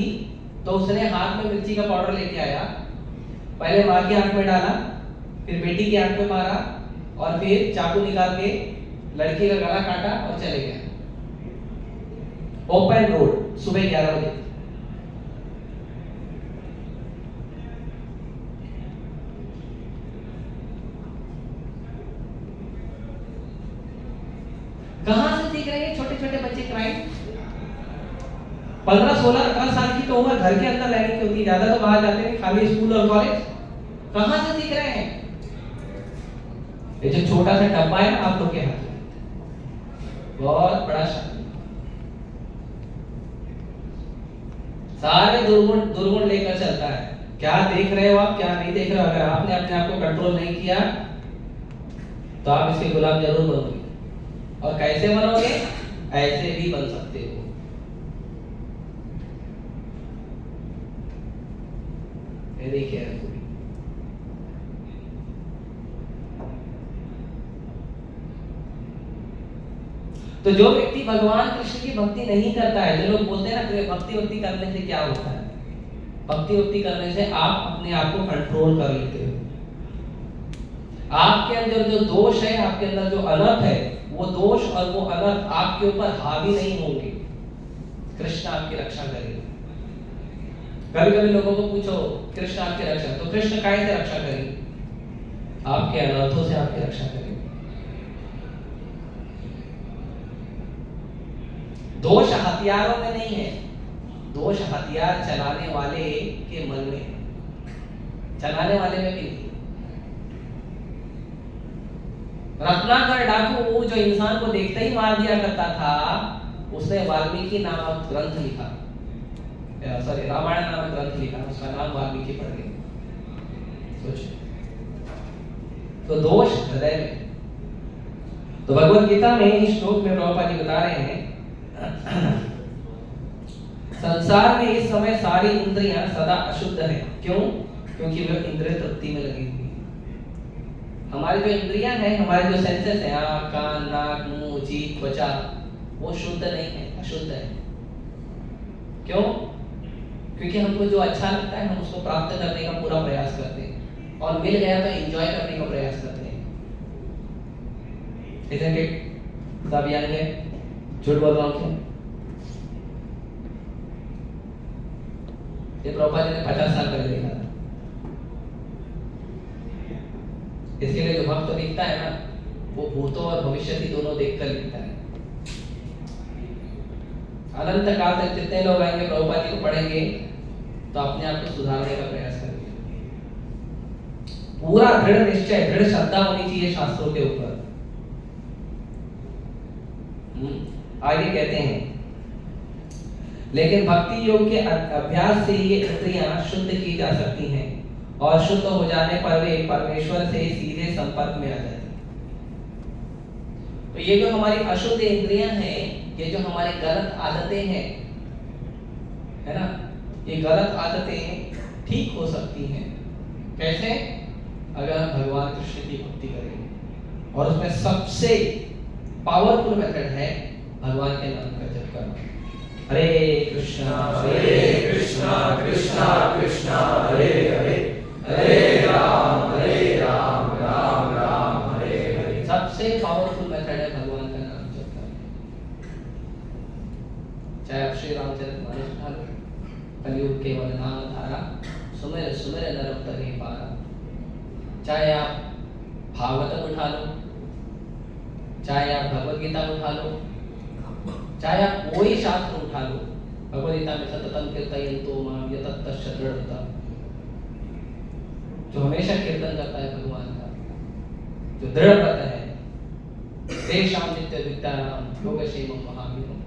तो उसने हाथ में मिर्ची का पाउडर लेके आया, पहले माँ की आंख में डाला, फिर बेटी की आंख में मारा, और फिर चाकू निकाल के लड़की का गला काटा और चले गए। ओपन रोड, सुबह 11 बजे। कहां से सीख रहे हैं छोटे छोटे बच्चे क्राइम? 15 16 18 साल की तो उम्र घर के अंदर रहने की होती है, ज्यादा तो बाहर जाते नहीं, खाली स्कूल और कॉलेज। कहां से सीख रहे हैं? ये जो छोटा सा डब्बा है ना आप लोग के हाथ में, बहुत बड़ा शक्ति, सारे दुर्गुण लेकर चलता है। क्या देख रहे हो आप, क्या नहीं देख रहे हो? अगर आपने अपने आप को कंट्रोल नहीं किया तो आप इसके गुलाम जरूर बनोगे। और कैसे बनोगे? ऐसे भी बन सकते हो। मेरे कह रहे कोई। तो जो व्यक्ति भगवान कृष्ण की भक्ति नहीं करता है, जो लोग बोलते हैं ना कि भक्ति करने से क्या होता है, भक्ति करने से आप अपने आप को कंट्रोल कर लेते हो। आपके अंदर जो दोष है, आपके अंदर जो अनर्थ है, वो दोष और वो अनर्थ आपके ऊपर हावी नहीं होंगे। कृष्ण आपकी रक्षा करेंगे। कभी कभी लोगों को पूछो कृष्ण आपकी रक्षा, तो कृष्ण काहे से रक्षा करेंगे? आपके अनर्थों से आपकी रक्षा करेंगे। दोष हथियारों में नहीं है, दोष हथियार चलाने वाले के मन में है, चलाने वाले में भी नहीं। रत्नाकर डाकू जो इंसान को देखते ही मार दिया करता था, उसने वाल्मीकि नामक ग्रंथ लिखा, सॉरी रामायण नामक ग्रंथ लिखा, उसका नाम वाल्मीकि पड़ गया। सोचिए, तो दोष हृदय में। तो भगवत गीता में इस श्लोक में प्रभुपाद जी बता रहे हैं, संसार में इस समय सारी इंद्रियां सदा अशुद्ध हैं। क्यों? क्योंकि वे इंद्रिय तृप्ति में लगी हुई है। हमारी जो इंद्रियां हैं, हमारे जो सेंसेस हैं, आँख, कान, नाक, मुंह, जीभ, त्वचा, वो शुद्ध नहीं है, अशुद्ध है। क्यों? क्योंकि हमको जो अच्छा लगता है हम उसको प्राप्त करने का पूरा प्रयास करते हैं, और मिल गया तो एंजॉय करने का प्रयास करते हैं। Isn't it? सब यंग है, झूठ बोल रहा हूँ क्यों? ये प्रभुपाद जी ने 50 साल पहले लिखा था। इसके लिए जो भक्त लिखता है ना, वो भूतों और भविष्य की दोनों देखकर लिखता है। अनंत काल तक जितने लोग आएंगे प्रभुपाद जी को पढ़ेंगे तो अपने आप को सुधारने का प्रयास करेंगे। पूरा दृढ़ निश्चय, दृढ़ श्रद्धा होनी चाहिए शास्त्रों के ऊपर। आगे कहते हैं, लेकिन भक्ति योग के अभ्यास से ये इंद्रियां शुद्ध की जा सकती हैं, और शुद्ध हो जाने पर वे परमेश्वर से सीधे संपर्क में आ जाती हैं। तो ये जो हमारी अशुद्ध इंद्रियां हैं, ये जो हमारी गलत आदतें हैं, है ना, ये गलत आदतें ठीक हो सकती हैं। कैसे? अगर हम भगवान कृष्ण की भक्ति करेंगे, और उसमें सबसे पावरफुल मेथड है भगवान के नाम का जप करना। हरे कृष्णा कृष्णा कृष्णा हरे हरे, हरे राम राम राम हरे हरे। सबसे पावरफुल मेथड है भगवान का नाम जप करना। चाहे आप श्री रामचरितमानस उठा लो, कलयुग केवल नाम धारा, सुमिर सुमिर नरम तरे पारा। चाहे आप भागवतम उठा लो, चाहे आप भगवत गीता उठा लो, चाहे आप कोई शास्त्र उठा लो, भगवत गीता में सततम कीर्तयन्तो माम यततश्च दृढ़ता, जो हमेशा कीर्तन करता है भगवान का, जो दृढ़ व्रत है, तेषां नित्य विद्यानां योगक्षेमं महावीरम्,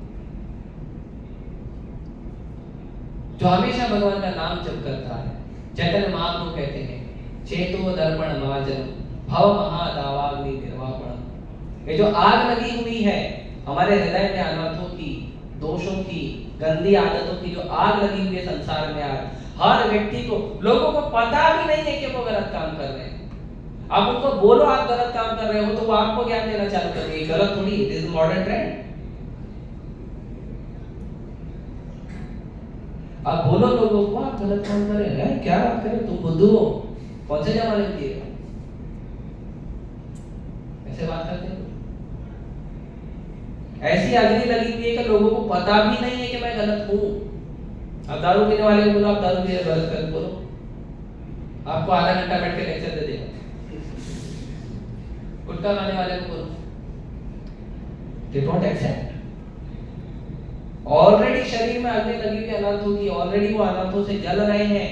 जो हमेशा भगवान का नाम जप करता है। चैतन्य महाप्रभु कहते हैं, चेतो दर्पण महाजन भव महादावाग्नि निर्वापणम। ये जो आग लगी हुई है हमारे हृदय में, अनर्थों की, दोषों की, गंदी आदतों की जो आग लगी हुई है संसार में, आज हर व्यक्ति को, लोगों को पता भी नहीं है कि वो गलत काम कर रहे हैं। आप उनको बोलो आप गलत काम कर रहे हो, तो वो आपको ज्ञान देना चालू कर देंगे, गलत थोड़ी, दिस इज मॉडर्न ट्रेंड। आप बोलो लोगों को आप गलत काम कर रहे हैं, क्या बात कर रहे हो, तुम बुद्धू हो, कौन से जमाने में किए? ऐसे बात करते हैं। ऐसी अग्नि लगी हुई है कि लोगों को पता भी नहीं है कि मैं गलत हूं। अब दारू पीने वाले को बोलो आप दारू पी गलत कर, बोलो, आपको आधा घंटा बैठ के लेक्चर दे देगा। गुटखा खाने वाले को बोलो, दे डोंट एक्सेप्ट। ऑलरेडी शरीर में अग्नि लगी हुई अनर्थों की, ऑलरेडी वो अनर्थों से जल रहे हैं,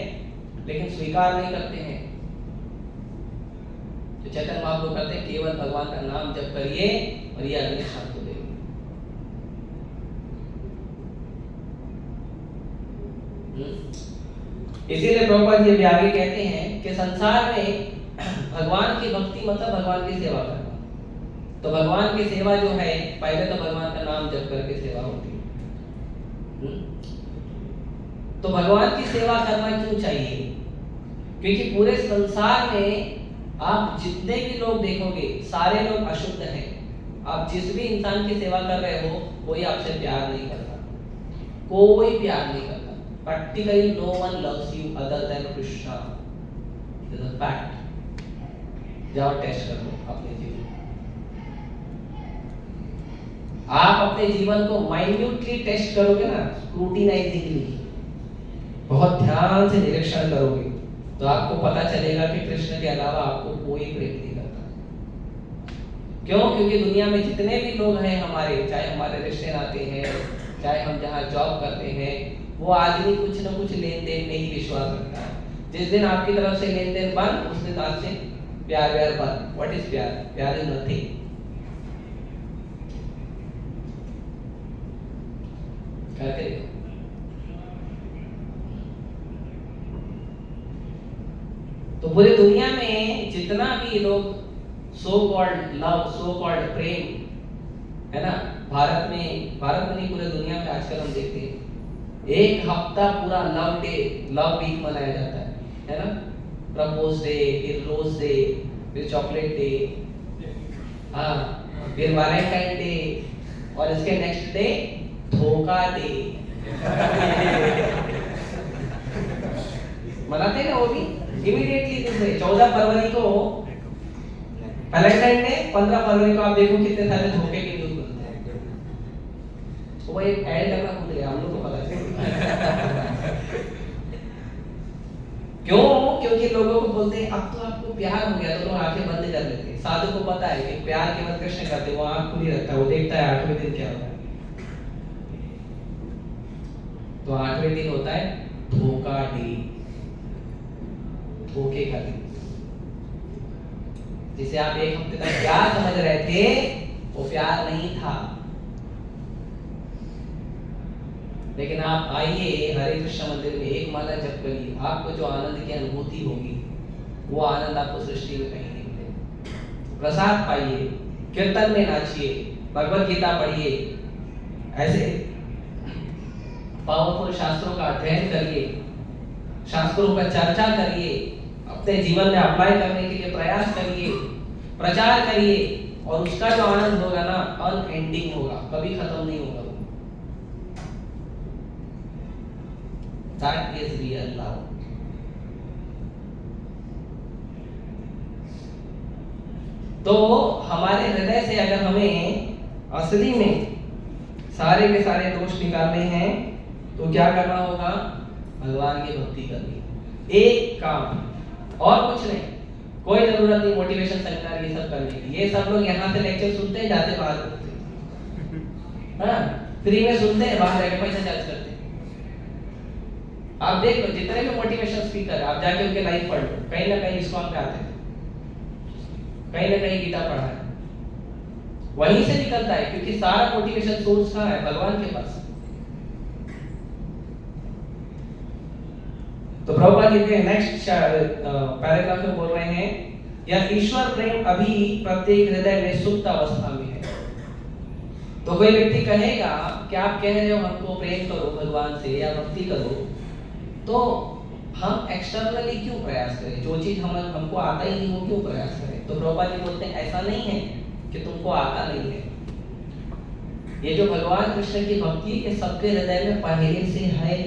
लेकिन स्वीकार नहीं करते हैं। तो चैतन्य महाप्रभु कहते हैं, केवल भगवान का नाम जप करिए और ये अग्नि शांत हो जाएगी। इसीलिए प्रभुपाद जी भी आगे कहते हैं कि संसार में भगवान की भक्ति मतलब भगवान की सेवा करना। तो भगवान की सेवा जो है, पहले तो भगवान का नाम जप करके सेवा होती है। तो भगवान की सेवा करना क्यों चाहिए? क्योंकि पूरे संसार में आप जितने भी लोग देखोगे सारे लोग अशुद्ध हैं। आप जिस भी इंसान की सेवा कर रहे हो कोई आपसे प्यार नहीं करता, कोई प्यार नहीं करता। Practically no one loves you other than Krishna, this is a fact. जाओ टेस्ट कर लो अपने जीवन। आप अपने जीवन को माइन्यूटली टेस्ट करोगे ना, स्क्रूटिनाइजिंगली, बहुत ध्यान से निरीक्षण करोगे, तो आपको पता चलेगा कि कृष्ण के अलावा आपको कोई प्रेम नहीं करता। क्यों? क्योंकि दुनिया में जितने भी लोग हैं हमारे, चाहे हमारे रिश्ते नाते हैं, चाहे हम जहाँ जॉब करते हैं, वो आदमी कुछ न कुछ लेन देन में ही विश्वास रखता है। जिस दिन आपकी तरफ से लेन देन बंद, उस दिन आपसे प्यार व्यार बंद। व्हाट इज प्यार? प्यार इज नथिंग। करके देखो। तो पूरी दुनिया में जितना भी लोग so called love, so called प्रेम है ना, भारत में नहीं, पूरे दुनिया में आजकल हम देखते हैं एक हफ्ता पूरा लव डे, लव वीक मनाया जाता है ना। प्रपोज डे, फिर रोज डे, फिर चॉकलेट डे, हाँ, फिर वैलेंटाइन डे, और इसके नेक्स्ट डे धोखा डे। मनाते हैं ना वो भी इमीडिएटली। दूसरे 14 फरवरी को वैलेंटाइन डे, 15 फरवरी को आप देखो कितने सारे धोखे के न्यूज़ बनते हैं। वो एक ऐड करना भूल गया, हम लोग को पता चला। क्यों? क्योंकि लोगों को बोलते हैं अब तो आपको प्यार हो गया, तो लोग आंखें बंद कर लेते हैं। साधु को पता है कि प्यार केवल कृष्ण करते, वो आंख खुली रखता है, वो देखता है 8वें दिन क्या होता है। तो 8वें दिन होता है धोखा डे, धोखे का दिन। जिसे आप एक हफ्ते तक प्यार समझ रहे थे, वो प्यार नहीं था। लेकिन आप आइए हरे कृष्ण मंदिर में, एक माला जप करिए, आपको जो आनंद की अनुभूति होगी वो आनंद आपको सृष्टि में कहीं नहीं मिलेगा। प्रसाद पाइए, कीर्तन में नाचिए, भगवत गीता पढ़िए, ऐसे पावरफुल शास्त्रों का अध्ययन करिए, शास्त्रों पर चर्चा करिए, अपने जीवन में अप्लाई करने के लिए प्रयास करिए, प्रचार करिए, और उसका जो आनंद होगा ना, अनएंडिंग होगा, कभी खत्म नहीं होगा। That is real love. तो हमारे हृदय से अगर हमें असली में सारे के सारे दोष निकालने हैं, तो क्या करना होगा? भगवान की भक्ति करनी। एक काम, और कुछ नहीं, कोई जरूरत नहीं मोटिवेशन सेमिनार ये सब करने की। ये सब लोग यहाँ से लेक्चर सुनते हैं, जाते बाहर करते हैं, हाँ, फ्री में सुनते हैं, बाहर जाके पैसा चार्ज करते हैं। आप देख लो जितने भी मोटिवेशन स्पीकर है, आप जाके उनके लाइव पढ़ लो, कहीं ना कहीं इस्कॉन पे आते हैं, कहीं ना कहीं गीता पढ़ा है, वहीं से निकलता है। क्योंकि सारा मोटिवेशन सोर्स कहाँ है? भगवान के पास। तो प्रभुपाद कहते हैं नेक्स्ट पैराग्राफ में बोल रहे हैं, यह ईश्वर प्रेम अभी प्रत्येक हृदय में सुप्त अवस्था में है। तो कोई व्यक्ति कहेगा कि आप कह रहे हो हमको प्रेम करो भगवान से या भक्ति करो, तो हम एक्सटर्नली क्यों प्रयास करें? जो चीज हमको आता ही नहीं वो क्यों प्रयास करें? तो प्रभुपाद जी बोलते हैं ऐसा नहीं है कि तुमको आता नहीं है। ये जो भगवान कृष्ण की भक्ति ये सबके हृदय में पहले से है।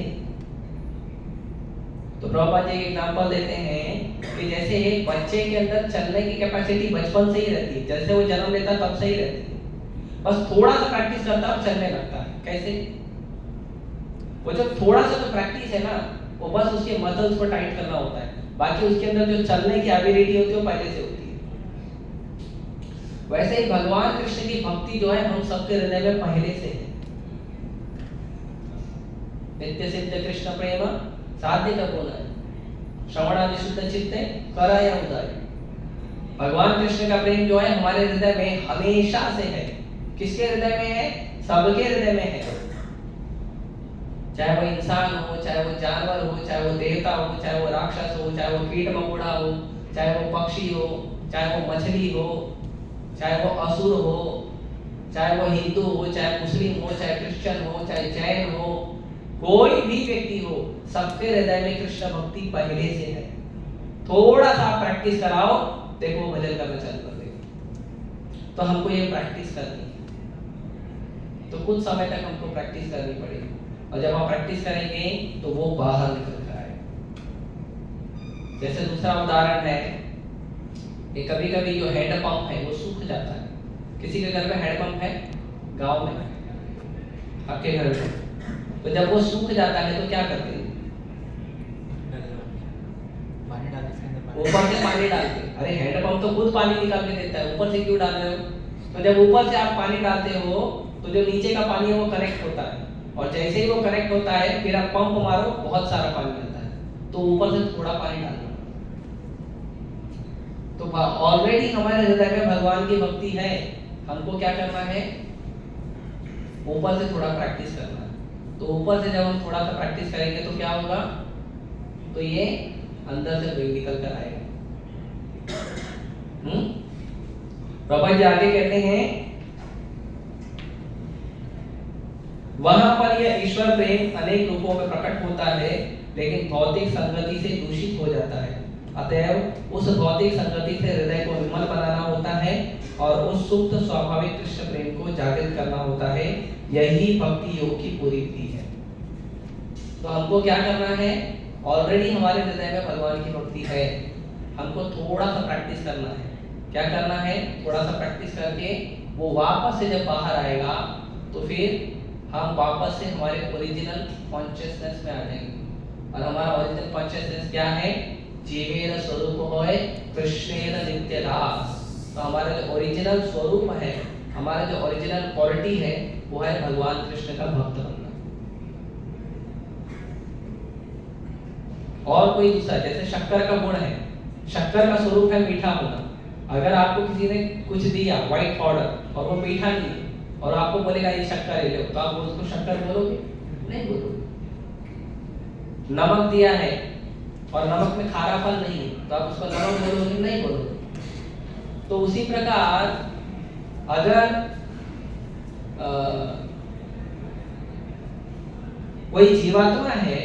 तो प्रभुपाद जी एक एग्जांपल देते हैं कि जैसे एक बच्चे के अंदर चलने की कैपेसिटी बचपन से ही रहती है, जैसे वो जन्म लेता है तब से ही रहती है, बस थोड़ा सा प्रैक्टिस करता है और चलने लगता है। कैसे? वो जो थोड़ा सा जो प्रैक्टिस है ना, वो बस उसके मसल्स को टाइट करना होता है, बाकी उसके अंदर जो चलने की एबिलिटी होती है वो पहले से होती है। वैसे ही भगवान कृष्ण की भक्ति जो है हम सबके हृदय में पहले से है। नित्य सिद्ध कृष्ण प्रेम साध्य का बोला है, श्रवणादि शुद्ध चित्ते कराया उदाय। भगवान कृष्ण का प्रेम जो है हमारे हृदय में हमेशा से है। किसके हृदय में है? सबके हृदय में है। चाहे वो इंसान हो, चाहे वो जानवर हो, चाहे वो देवता हो, चाहे वो राक्षस हो, चाहे वो कीट मकोड़ा हो, चाहे वो पक्षी हो, चाहे वो मछली हो, चाहे वो असुर हो, चाहे वो हिंदू हो, चाहे मुस्लिम हो, चाहे क्रिश्चियन हो, चाहे जैन हो, कोई भी व्यक्ति हो, सबके हृदय में कृष्ण भक्ति पहले से है। थोड़ा सा आप प्रैक्टिस कराओ, देखो वो भजन करना चालू कर देगा। तो हमको ये प्रैक्टिस करनी है, तो कुछ समय तक हमको प्रैक्टिस करनी पड़ेगी, और जब आप प्रैक्टिस करेंगे तो वो बाहर निकल कर आएगा। जैसे दूसरा उदाहरण है कि कभी कभी जो हैंड पंप है वो सूख जाता है। किसी के घर में हैंड पंप है गांव में, आपके घर में, तो जब वो सूख जाता है तो क्या करते हैं? ऊपर से पानी डालते हैं। अरे हैंड पंप तो खुद पानी निकाल के देता है, ऊपर से क्यों डाल रहे हो? तो जब ऊपर से आप पानी डालते हो तो जो नीचे का पानी है वो कनेक्ट होता है, और जैसे ही वो कनेक्ट होता है फिर आप पंप मारो, बहुत सारा पानी आता है, तो ऊपर से थोड़ा पानी डालना। तो ऑलरेडी हमारे हृदय में भगवान की भक्ति है, हमको क्या करना है? ऊपर से थोड़ा प्रैक्टिस करना है। तो ऊपर से जब हम थोड़ा सा प्रैक्टिस करेंगे तो क्या होगा? तो ये अंदर से निकल कर आएगा। प्रभु जी आगे कहते हैं, वहां पर यह ईश्वर प्रेम अनेक रूपों में प्रकट होता है, लेकिन भौतिक संगति से दूषित हो जाता है। अतएव उस भौतिक संगति से हृदय को विमल बनाना होता है और उस सुप्त स्वाभाविक कृष्ण प्रेम को जागृत करना होता है। यही भक्ति योग की पूरी विधि है। तो हमको क्या करना है? ऑलरेडी हमारे हृदय में भगवान की भक्ति है, हमको थोड़ा सा प्रैक्टिस करना है। क्या करना है? थोड़ा सा प्रैक्टिस करके वो वापस से जब बाहर आएगा तो फिर हम वापस से हमारे ओरिजिनल कॉन्शियसनेस में आ जाएंगे। और हमारा ओरिजिनल कॉन्शियसनेस क्या है? जीवेर स्वरूप होय कृष्णेर नित्य दास। तो हमारा जो ओरिजिनल स्वरूप है, हमारा जो ओरिजिनल क्वालिटी है, वो है भगवान कृष्ण का भक्त बनना। और कोई दूसरा, जैसे शक्कर का गुण है, शक्कर का स्वरूप है मीठा होना। अगर आपको किसी ने कुछ दिया व्हाइट पाउडर और वो मीठा नहीं है, और आपको बोलेगा ये शक्कर ले लो, तो आप उसको शक्कर बोलोगे? नहीं बोलोगे। नमक दिया है और नमक में खारापन नहीं है, तो आप उसको नमक बोलोगे? नहीं बोलोगे। तो उसी प्रकार अगर कोई जीवात्मा है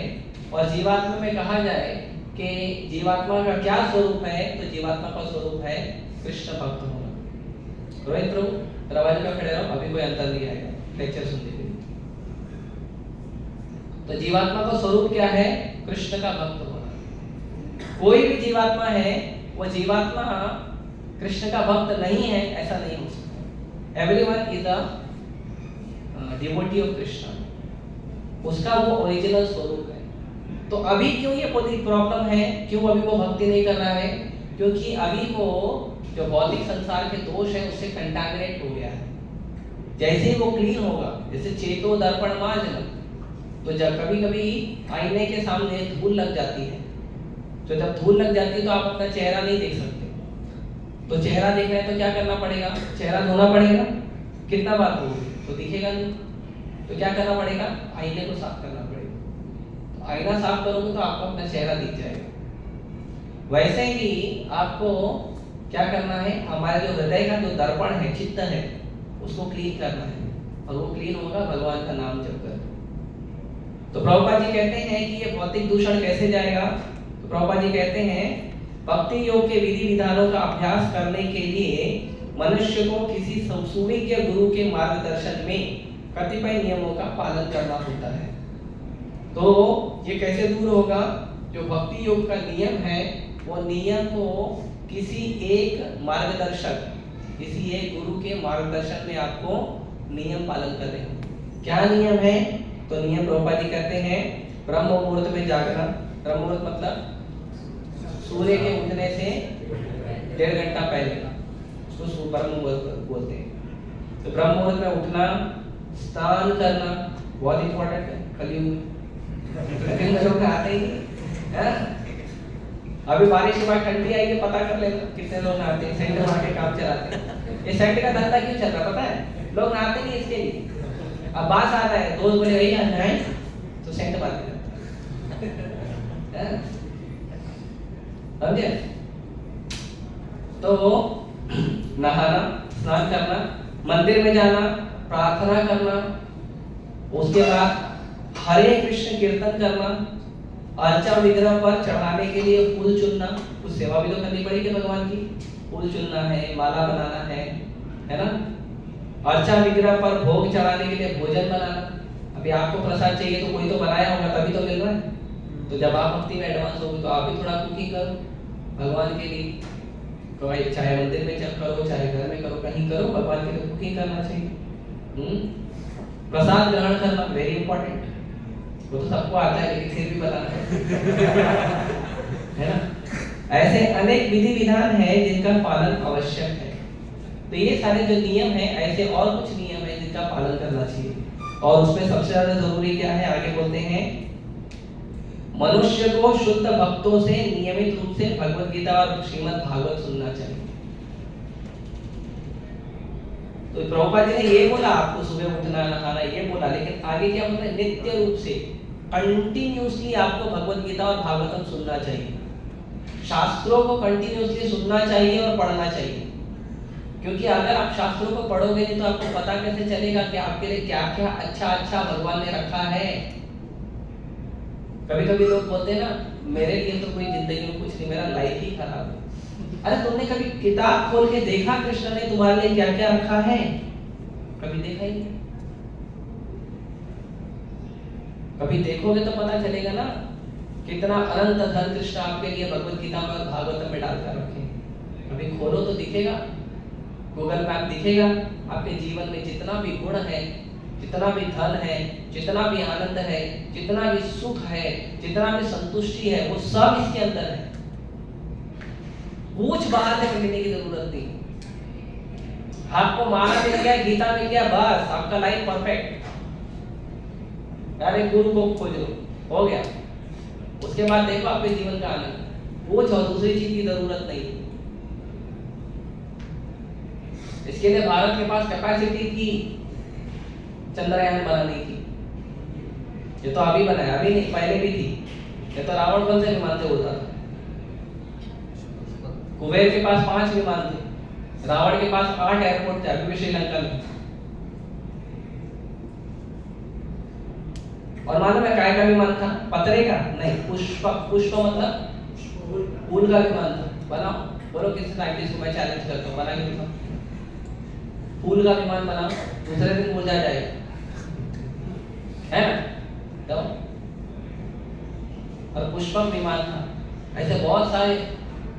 और जीवात्मा में कहा जाए कि जीवात्मा का क्या स्वरूप है, तो जीवात्मा का स्वरूप है कृष्ण भक्त होना। रोहित प्रभु दरवाजे पे खड़े रहो, अभी कोई अंतर नहीं आएगा लेक्चर सुनने के लिए। तो जीवात्मा का स्वरूप क्या है? कृष्ण का भक्त होना। कोई भी जीवात्मा है, वो जीवात्मा कृष्ण का भक्त नहीं है ऐसा नहीं हो सकता। Everyone is a devotee of Krishna, उसका वो ओरिजिनल स्वरूप है। तो अभी क्यों ये प्रॉब्लम है? क्यों अभी वो भक्ति नहीं कर रहा है? क्योंकि अभी वो जो भौतिक संसार के दोष है उससे कंटामिनेट हो गया है। जैसे ही वो क्लीन होगा, जैसे चेतो दर्पण मार्जन, तो जब कभी कभी आईने के सामने धूल लग जाती है, तो जब धूल लग जाती है तो आप अपना चेहरा नहीं देख सकते। तो चेहरा देखना है तो क्या करना पड़ेगा? चेहरा धोना पड़ेगा। कितना बार धोगे तो दिखेगा नहीं, तो क्या करना पड़ेगा? आईने को साफ करना पड़ेगा। तो आईना साफ करोगे तो आपको अपना चेहरा दिख जाएगा। वैसे ही आपको क्या करना है? हमारे जो हृदय का जो दर्पण है, चित्त है, उसको क्लीन करना है, और वो क्लीन होगा भगवान का नाम जप कर। तो प्रभुपाद जी कहते हैं कि ये भौतिक दूषण कैसे जाएगा? तो प्रभुपाद जी कहते हैं, भक्ति योग के विधि विधानों का अभ्यास करने के लिए मनुष्य को किसी सुविज्ञ गुरु के मार्गदर्शन में कतिपय नियमों का पालन करना होता है। तो ये कैसे दूर होगा? जो भक्ति योग का नियम है, वो नियम को किसी एक मार्गदर्शक, किसी एक गुरु के मार्गदर्शन में आपको नियम पालन करने होंगे। क्या नियम है? तो नियम प्रभुपाद जी कहते हैं, ब्रह्म मुहूर्त में जागना। ब्रह्म मुहूर्त मतलब सूर्य के उगने से 1.5 घंटा पहले, उसको ब्रह्म मुहूर्त बोलते हैं। तो ब्रह्म मुहूर्त में उठना, स्नान करना बहुत इंपॉर्टेंट है कलयुग में। लोग नहाते ही है। अभी बारिश के बाद ठंडी आएगी, पता कर लेना कितने लोग नहाते हैं, सेंट मार के काम चलाते हैं। ये सेंट का धंधा क्यों चल रहा है पता है? लोग नहाते नहीं इसके लिए। अब बात आता है, दोस्त बोले भैया नहाए, तो सेंट मार के समझे? तो नहाना, स्नान करना, मंदिर में जाना, प्रार्थना करना, उसके बाद हरे कृष्ण कीर्तन करना, अर्चा विग्रह पर चढ़ाने के लिए फूल चुनना, कुछ सेवा भी तो करनी पड़ेगी भगवान की, फूल चुनना है, माला बनाना है ना। अर्चा विग्रह पर भोग चढ़ाने के लिए भोजन बनाना। अभी आपको प्रसाद चाहिए तो कोई तो बनाया होगा तभी तो मिल रहा है। तो जब आप भक्ति में एडवांस होगे तो आप भी थोड़ा कुकिंग करो भगवान के लिए। तो भाई चाहे मंदिर में जब करो, चाहे घर में करो, कहीं करो, भगवान के लिए कुकिंग करना चाहिए। प्रसाद ग्रहण करना वेरी इंपॉर्टेंट, वो तो सबको आता है लेकिन फिर भी बताना है ना। ऐसे अनेक विधि विधान है जिनका पालन आवश्यक है। तो ये सारे जो नियम है, ऐसे और कुछ नियम है जिनका पालन करना चाहिए। और उसमें सबसे ज्यादा जरूरी क्या है, आगे बोलते हैं, मनुष्य को शुद्ध भक्तों से नियमित रूप से भगवत गीता और श्रीमद् भागवत सुनना चाहिए। तो प्रभुपाद जी ने ये बोला आपको सुबह उठना नहाना ये बोला, लेकिन आगे क्या बोला, नित्य रूप से कंटिन्यूअसली आपको भगवत गीता और भागवतम सुनना चाहिए। शास्त्रों को कंटिन्यूअसली सुनना चाहिए और पढ़ना चाहिए, क्योंकि अगर आप शास्त्रों को पढ़ोगे नहीं तो आपको पता कैसे चलेगा कि आपके लिए क्या क्या अच्छा अच्छा भगवान ने रखा है। कभी कभी लोग बोलते हैं ना, मेरे लिए तो कोई जिंदगी में कुछ नहीं, मेरा लाइफ ही खराब है। अरे तुमने कभी किताब खोल के देखा कृष्ण ने तुम्हारे लिए क्या क्या रखा है? कभी देखा ही नहीं। कभी देखोगे तो पता चलेगा ना कितना अनंत धन कृष्ण आपके लिए भगवत गीता में और भागवत में डालकर रखे। कभी खोलो तो दिखेगा, गूगल मैप दिखेगा, आपके जीवन में जितना भी गुण है, जितना भी धन है, जितना भी आनंद है, जितना भी सुख है, जितना भी संतुष्टि है, वो सब इसके अंदर है। कुछ बाहर से मिलने की जरूरत नहीं। आपको माला मिल गया, गीता मिल गया, बस आपका लाइफ परफेक्ट। अरे गुरु को खोजो, हो गया। उसके बाद देखो आपके जीवन का आनंद। कुछ और दूसरी चीज की जरूरत नहीं। इसके लिए भारत के पास कैपेसिटी थी चंद्रयान बनाने की। ये तो अभी बनाया, अभी नहीं, पहले भी थी। ये तो रावण कौन से विमान से उड़ता था। कुबेर के पास 5 विमान थे, रावण के पास 8 एयरपोर्ट थे, अभी भी श्रीलंका में। और मालूम है काय का विमान था? पतरे का नहीं, पुष्प। पुष्प मतलब फूल का विमान था। बनाओ, बोलो किसी साइंटिस्ट को मैं चैलेंज करता हूँ, बना के दिखाओ। फूल का विमान बनाओ, दूसरे दिन मुरझा जाएगा, है ना? तो और पुष्पक विमान था। ऐसे बहुत सारे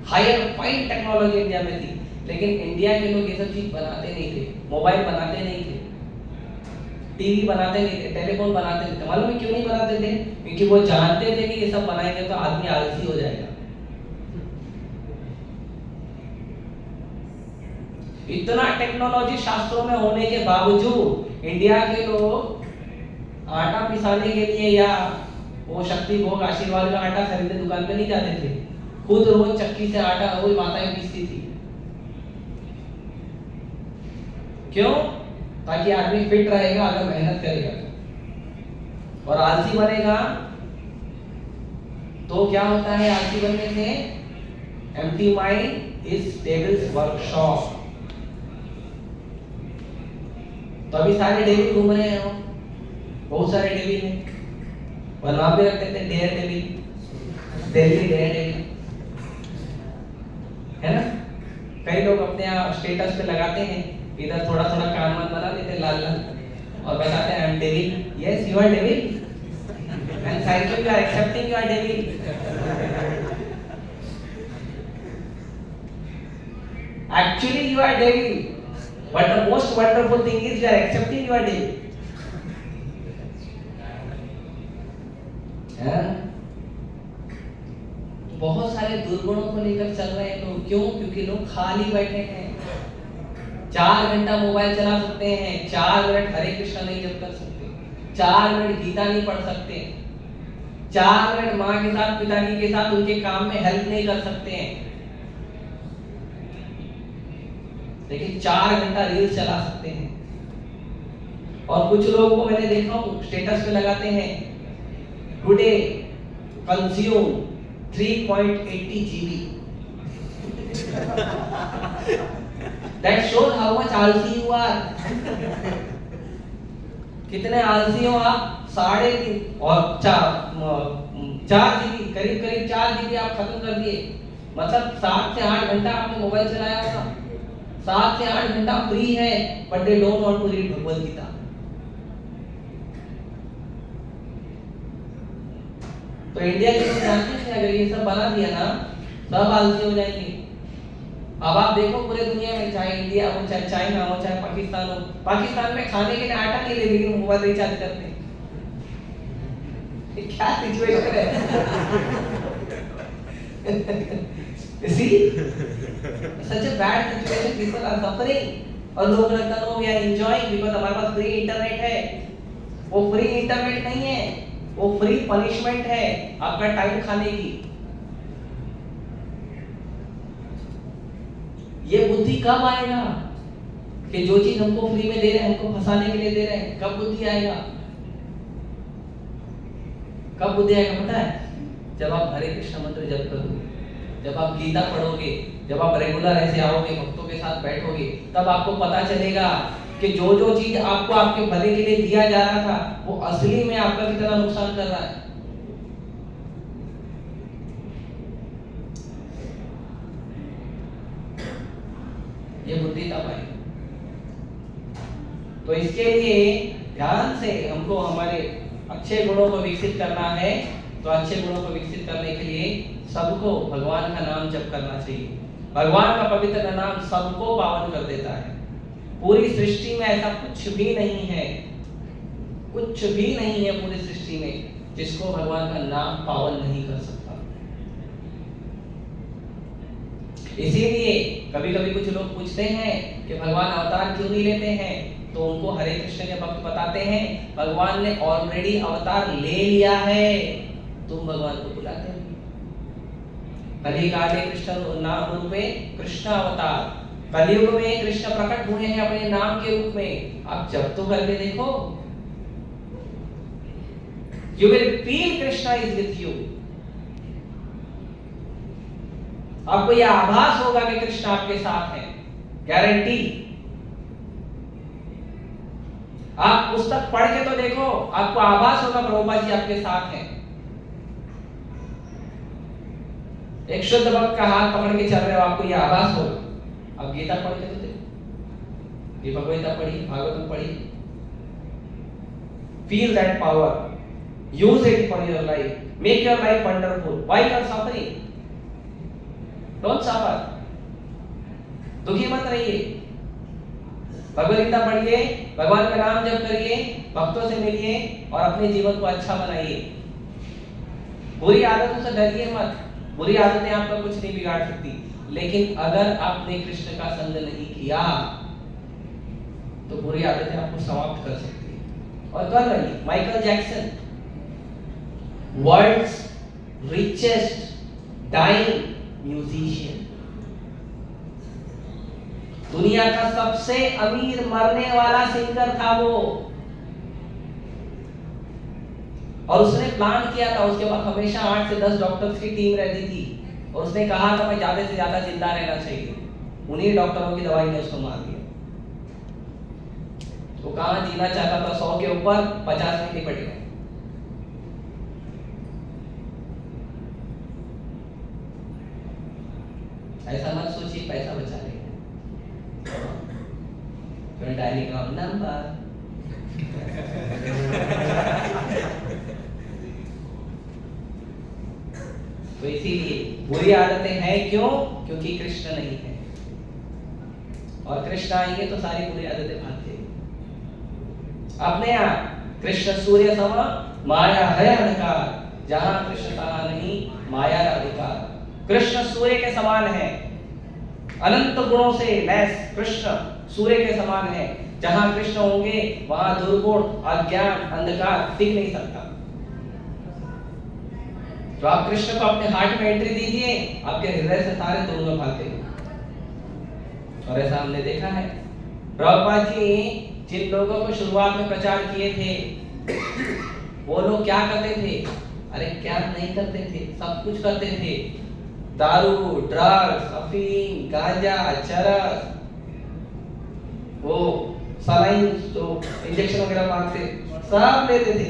हायर फाइन टेक्नोलॉजी इंडिया में थी, लेकिन इंडिया के लोग ये सब चीज बनाते नहीं थे। मोबाइल बनाते नहीं थे, टीवी बनाते नहीं थे, टेलीफोन बनाते नहीं थे। मालूम है क्यों नहीं बनाते थे? क्योंकि वो जानते थे कि ये सब बनाएंगे तो आदमी आलसी हो जाएगा। इतना टेक्नोलॉजी शास्त्रों में होने के बावजूद इंडिया के लोग आटा पिसाने के लिए या वो शक्ति भोग आशीर्वाद का आटा खरीदने दुकान पे नहीं जाते थे, खुद रोज चक्की से आटा रोज माताएं पीसती थी। क्यों? ताकि आदमी फिट रहेगा अगर मेहनत करेगा तो। और आलसी बनेगा तो क्या होता है? आलसी बनने से empty mind is devils workshop. तो अभी सारे डेविल घूम रहे हैं, बहुत सारे डेविल हैं, और नाम भी रख देते हैं daredevil, Delhi daredevil, है ना? कई लोग अपने स्टेटस पे लगाते हैं, इधर थोड़ा थोड़ा कान वान बना देते हैं लाल लाल, और बताते हैं I am devil. Yes you are devil and thank you, you are accepting you are devil. Actually you are devil, but the most wonderful thing is you are accepting you are devil. बहुत सारे दुर्गुणों को लेकर चल रहे हैं लोग। क्यों? क्योंकि लोग खाली बैठे हैं। 4 घंटा मोबाइल चला सकते हैं, 4 मिनट हरे कृष्णा नहीं जप कर सकते, 4 मिनट गीता नहीं पढ़ सकते, 4 मिनट माँ के साथ पिताजी के साथ उनके काम में हेल्प नहीं कर सकते हैं, लेकिन 4 घंटा रील्स चला सकते हैं। और कुछ लोगों को मैंने देखा हूँ स्टेटस पे लगाते हैं, today consume 3.80 GB। That shows how much आलसी you are। कितने आलसी हो आप? 3.5 और 4 GB, करीब करीब 4 GB आप खत्म कर दिए। मतलब 7 से 8 घंटा आपने मोबाइल चलाया होगा, 7 से 8 घंटा फ्री है, but they don't want to read Bhagavad Gita. तो इंडिया के लोग जानते हैं अगर ये सब बना दिया ना, सब आलसी हो जाएंगे। अब आप देखो पूरे दुनिया में, चाहे इंडिया हो, चाहे चाइना हो, चाहे पाकिस्तान हो, पाकिस्तान में खाने के लिए आटा नहीं ले, लेकिन मोबाइल रिचार्ज करते हैं। क्या सिचुएशन है? See, such a bad situation, people are suffering, और लोग लगता है वी आर एंजॉयिंग बिकॉज़ हमारे पास फ्री इंटरनेट है। वो फ्री इंटरनेट नहीं है, वो फ्री पनिशमेंट है आपका टाइम खाने की। ये बुद्धि कब आएगा कि जो चीज हमको फ्री में दे रहे हैं, हमको फंसाने के लिए दे रहे हैं? कब बुद्धि आएगा? कब बुद्धि आएगा पता है? जब आप हरे कृष्ण मंत्र जप करोगे, जब आप गीता पढ़ोगे, जब आप रेगुलर ऐसे आओगे, भक्तों के साथ बैठोगे, तब आपको पता चलेगा कि जो जो चीज आपको आपके भले के लिए दिया जा रहा था, वो असली में आपका कितना नुकसान कर रहा है। ये बुद्धि तब आई। तो इसके लिए ध्यान से हमको हमारे अच्छे गुणों को विकसित करना है। तो अच्छे गुणों को विकसित करने के लिए सबको भगवान का नाम जप करना चाहिए। भगवान का पवित्र नाम सबको पावन कर देता है। पूरी सृष्टि में ऐसा कुछ भी नहीं है, कुछ भी नहीं है पूरी सृष्टि में जिसको भगवान का नाम पावन नहीं कर सकता। इसीलिए कभी कभी कुछ लोग पूछते हैं कि भगवान अवतार क्यों नहीं लेते हैं, तो उनको हरे कृष्ण के भक्त बताते हैं भगवान ने ऑलरेडी अवतार ले लिया है, तुम भगवान को बुलाते हो। कलिकाले कृष्ण नाम रूपे कृष्ण अवतार, कलयुग में कृष्ण प्रकट हुए हैं अपने नाम के रूप में। आप जब तो करके देखो, you will feel Krishna is with you. आपको यह आभास होगा कि कृष्ण आपके साथ है, गारंटी। आप पुस्तक पढ़ के तो देखो, आपको आभास होगा प्रभुपाद जी आपके साथ हैं। एक शुद्ध भक्त का हाथ पकड़ के चल रहे हो, आपको यह आभास होगा। अब गीता पढ़ के तो देखो, ये भगवद गीता पढ़ी, भागवतम पढ़ी, feel that power, use it for your life, make your life wonderful. Why you are suffering? Don't suffer, दुखी मत रहिए। भगवद गीता पढ़िए, भगवान का नाम जप करिए, भक्तों से मिलिए और अपने जीवन को अच्छा बनाइए। बुरी आदतों से डरिए मत, बुरी आदतें आपका कुछ नहीं बिगाड़ सकती, लेकिन अगर आपने कृष्ण का संग नहीं किया तो बुरी आदतें आपको समाप्त कर सकती है, और कर रही। Michael Jackson, world's richest dying musician, दुनिया का सबसे अमीर मरने वाला सिंगर था वो, और उसने प्लान किया था। उसके बाद हमेशा 8 से 10 डॉक्टर्स की टीम रहती थी, और उसने कहा था मैं ज्यादा से ज्यादा जिंदा रहना चाहिए। उन्हीं डॉक्टरों की दवाई ने उसको मार दिया। वो कहां जीना चाहता था, 100 के ऊपर 50 में निपट गया। ऐसा मत सोचिए पैसा बचा लेंगे, डायलिंग नंबर। तो इसीलिए बुरी आदतें हैं, क्यों? क्योंकि कृष्ण नहीं है, और कृष्ण आएंगे तो सारी बुरी आदतें भाग जाएंगी अपने आप। कृष्ण सूर्य समा माया है अंधकार, जहां कृष्ण तहां नहीं माया का अधिकार। कृष्ण सूर्य के समान है, अनंत गुणों से लैस कृष्ण सूर्य के समान है। जहां कृष्ण होंगे वहां दुर्गुण, अज्ञान, अंधकार टिक नहीं सकता। तो आप कृष्ण को अपने हार्ट में एंट्री दीजिए, आपके हृदय से सारे दुर्गुण भागते हैं। और ऐसा हमने देखा है। प्रभुपाद जी जिन लोगों को शुरुआत में प्रचार किए थे, वो लोग क्या करते थे? अरे क्या नहीं करते थे, सब कुछ करते थे। दारू, ड्रग्स, अफीम, गांजा, चरस, वो सलाइन जो इंजेक्शन वगैरह मारते, सब लेते थे।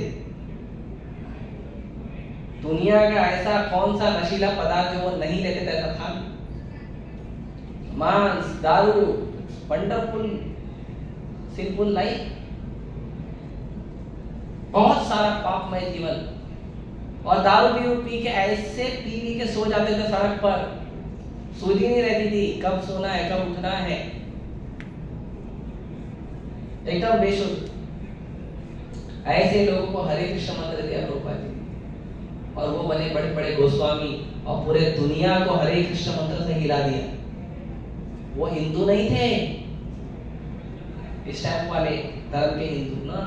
दुनिया का ऐसा कौन सा नशीला पदार्थ जो वो नहीं लेते थे, ऐसा था? मांस, दारू, वंडरफुल सिंपल लाइफ, बहुत सारा पापमय जीवन, और दारू पी के ऐसे पी के सो जाते थे सड़क पर, सूझी नहीं रहती थी कब सोना है कब उठना है, एकदम बेशुद्ध। ऐसे लोगों को हरे कृष्ण मंत्र दिया प्रभुपाद जी, और वो बने बड़े बड़े गोस्वामी, और पूरे दुनिया को हरे कृष्ण मंत्र से हिला दिया। वो हिंदू नहीं थे, इस टाइम वाले धर्म के हिंदू ना,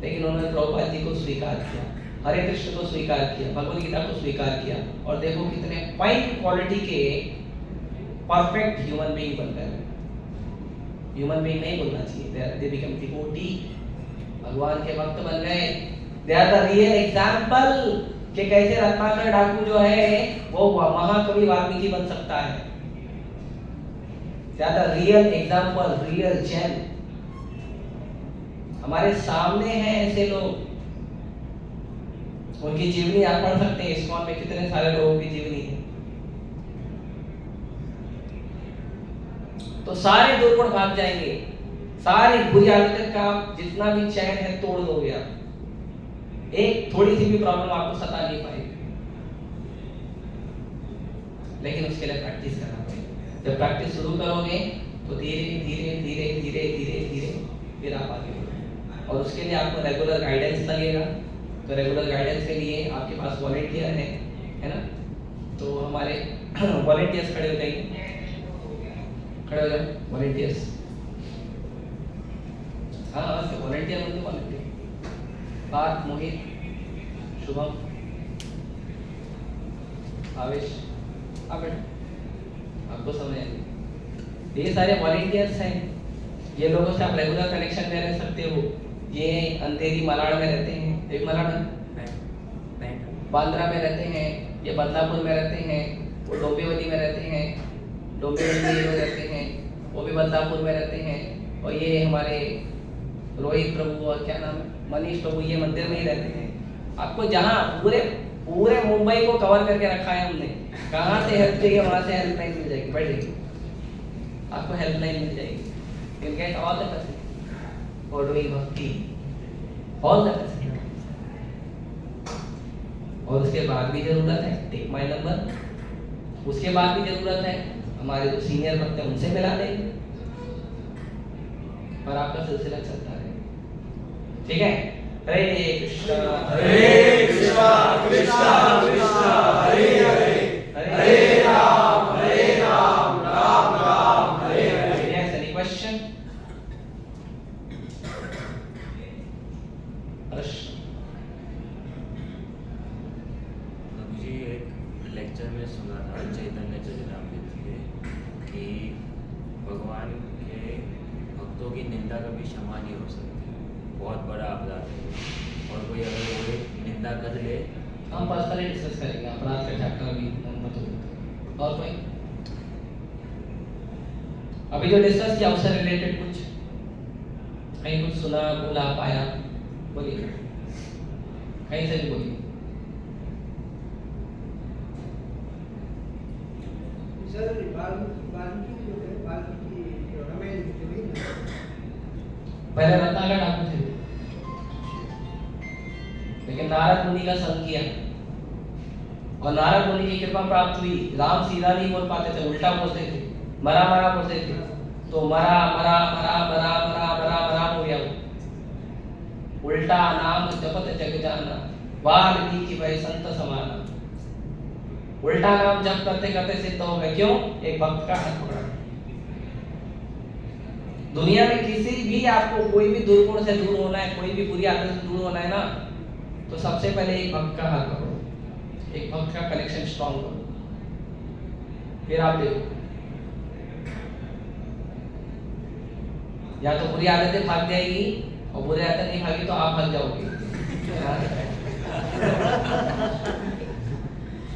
लेकिन उन्होंने प्रभुपाद जी को स्वीकार किया, हरे कृष्ण को स्वीकार किया, भगवद गीता को स्वीकार किया, और देखो कितने फाइन क्वालिटी के परफेक्ट ह्यूमन बीइंग बन गए। ह्यूमन बीइंग नहीं बोलना चाहिए, दे बिकम डिवोटी, भगवान के भक्त बन गए। They are the real example कि कैसे रत्नाकर डाकू जो है वो महाकवि वाल्मीकि बन सकता है। They are the real example, real gem. हमारे सामने हैं ऐसे लोग, उनकी जीवनी आप पढ़ सकते हैं, इस्कॉन में कितने सारे लोगों की जीवनी है। तो सारे दुर्गुण भाग जाएंगे, सारी बुरी आदतें का जितना भी चैन है तोड़ दोगे आप, एक थोड़ी सी भी प्रॉब्लम आपको सता नहीं पाएगी। लेकिन उसके लिए प्रैक्टिस करना पड़ेगा। जब प्रैक्टिस शुरू करोगे तो धीरे धीरे धीरे धीरे धीरे धीरे फिर आप आगे बढ़ोगे, और उसके लिए आपको रेगुलर गाइडेंस लगेगा। तो रेगुलर गाइडेंस के लिए आपके पास वॉलंटियर है ना, तो हमारे वॉलंटियर्स खड़े हो जाइए, खड़े हो जाओ वॉलंटियर्स। हाँ वॉलंटियर बोलते, वॉलंटियर पार्थ, मोहित, शुभम, आवेश, आप बैठो, आपको समझ आएगी। ये सारे वॉलंटियर्स हैं, ये लोगों से आप रेगुलर कनेक्शन में रह सकते हो। ये अंधेरी मलाड में रहते हैं, एक मलाड बांद्रा में रहते हैं, ये बदलापुर में रहते हैं, वो डोंबिवली में रहते हैं, डोंबिवली में रहते हैं, वो भी बदलापुर में रहते हैं, और ये हमारे रोहित प्रभु और क्या नाम है मनीष प्रभु, ये मंदिर में ही रहते हैं। आपको जहाँ पूरे पूरे मुंबई को कवर करके रखा है हमने, कहाँ से हेल्प चाहिए वहाँ से हेल्पलाइन मिल जाएगी, बैठिए आपको हेल्पलाइन मिल जाएगी। You get all the facility for doing bhakti, all the facility। और उसके बाद भी जरूरत है टेक माय नंबर, उसके बाद भी जरूरत है हमारे जो सीनियर भक्त हैं उनसे मिला देंगे, और आपका सिलसिला चलता रहे। ठीक है, हरे कृष्णा कृष्णा कृष्णा हरे हरे, हरे Ram Ram Ram Hare Hare. Yes, any question? मुझे एक लेक्चर में सुना था चैतन्य चरितामृत में कि भगवान के भक्तों की निंदा कभी क्षमा नहीं हो सकती, बहुत बड़ा अपराध है, और कोई अगर वो निंदा कर ले, हम पर्सनली डिस्कस करेंगे अपराध का चैप्टर अभी मत हो। और कोई अभी जो डिस्कस किया उससे रिलेटेड कुछ कहीं कुछ सुना बोला पाया, बोलिए, कहीं से भी बोलिए। सर वाल्मीकि जो है, वाल्मीकि जो रामायण लिखे हुए हैं, पहले रत्नाकर डाकू थे, लेकिन नारद मुनि का संग किया, और नारद मुनि की कृपा प्राप्त हुई। राम सीधा नहीं बोल पाते थे, उल्टा बोलते थे, मरा मरा बोलते थे, तो मरा मरा मरा मरा मरा मरा मरा हो गया वो। उल्टा नाम जपत जग जाना, वाल्मीकि भय संत समाना। उल्टा नाम जप करते करते सिद्ध हो गए। क्यों? एक भक्त का हाथ पकड़ा। दुनिया में किसी भी आपको कोई भी दुर्गुण से दूर होना है, कोई भी बुरी आदत से दूर होना है ना, तो सबसे पहले एक भक्त का हाथ पकड़ो, एक भक्त का कनेक्शन स्ट्रॉन्ग करो, फिर आप देखो, या तो बुरी आदतें भाग जाएगी, और बुरी आदतें नहीं भागी तो आप भाग जाओगे।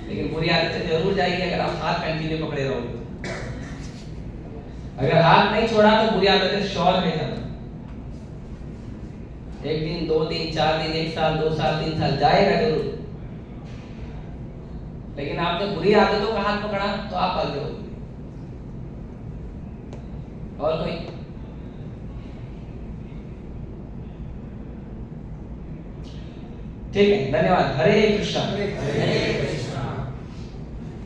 लेकिन बुरी आदतें जरूर जाएगी अगर आप हाथ कंटिन्यू पकड़े रहोगे। अगर हाथ नहीं छोड़ा तो बुरी आदतें श्योर है जाना। एक दिन, 2 दिन, 4 दिन, 1 साल, 2 साल, 3 साल जाएगा जरूर। लेकिन आपने बुरी आदतों का हाथ पकड़ा तो आप आगे हो। और कोई? ठीक है, धन्यवाद। हरे कृष्णा। हरे कृष्णा।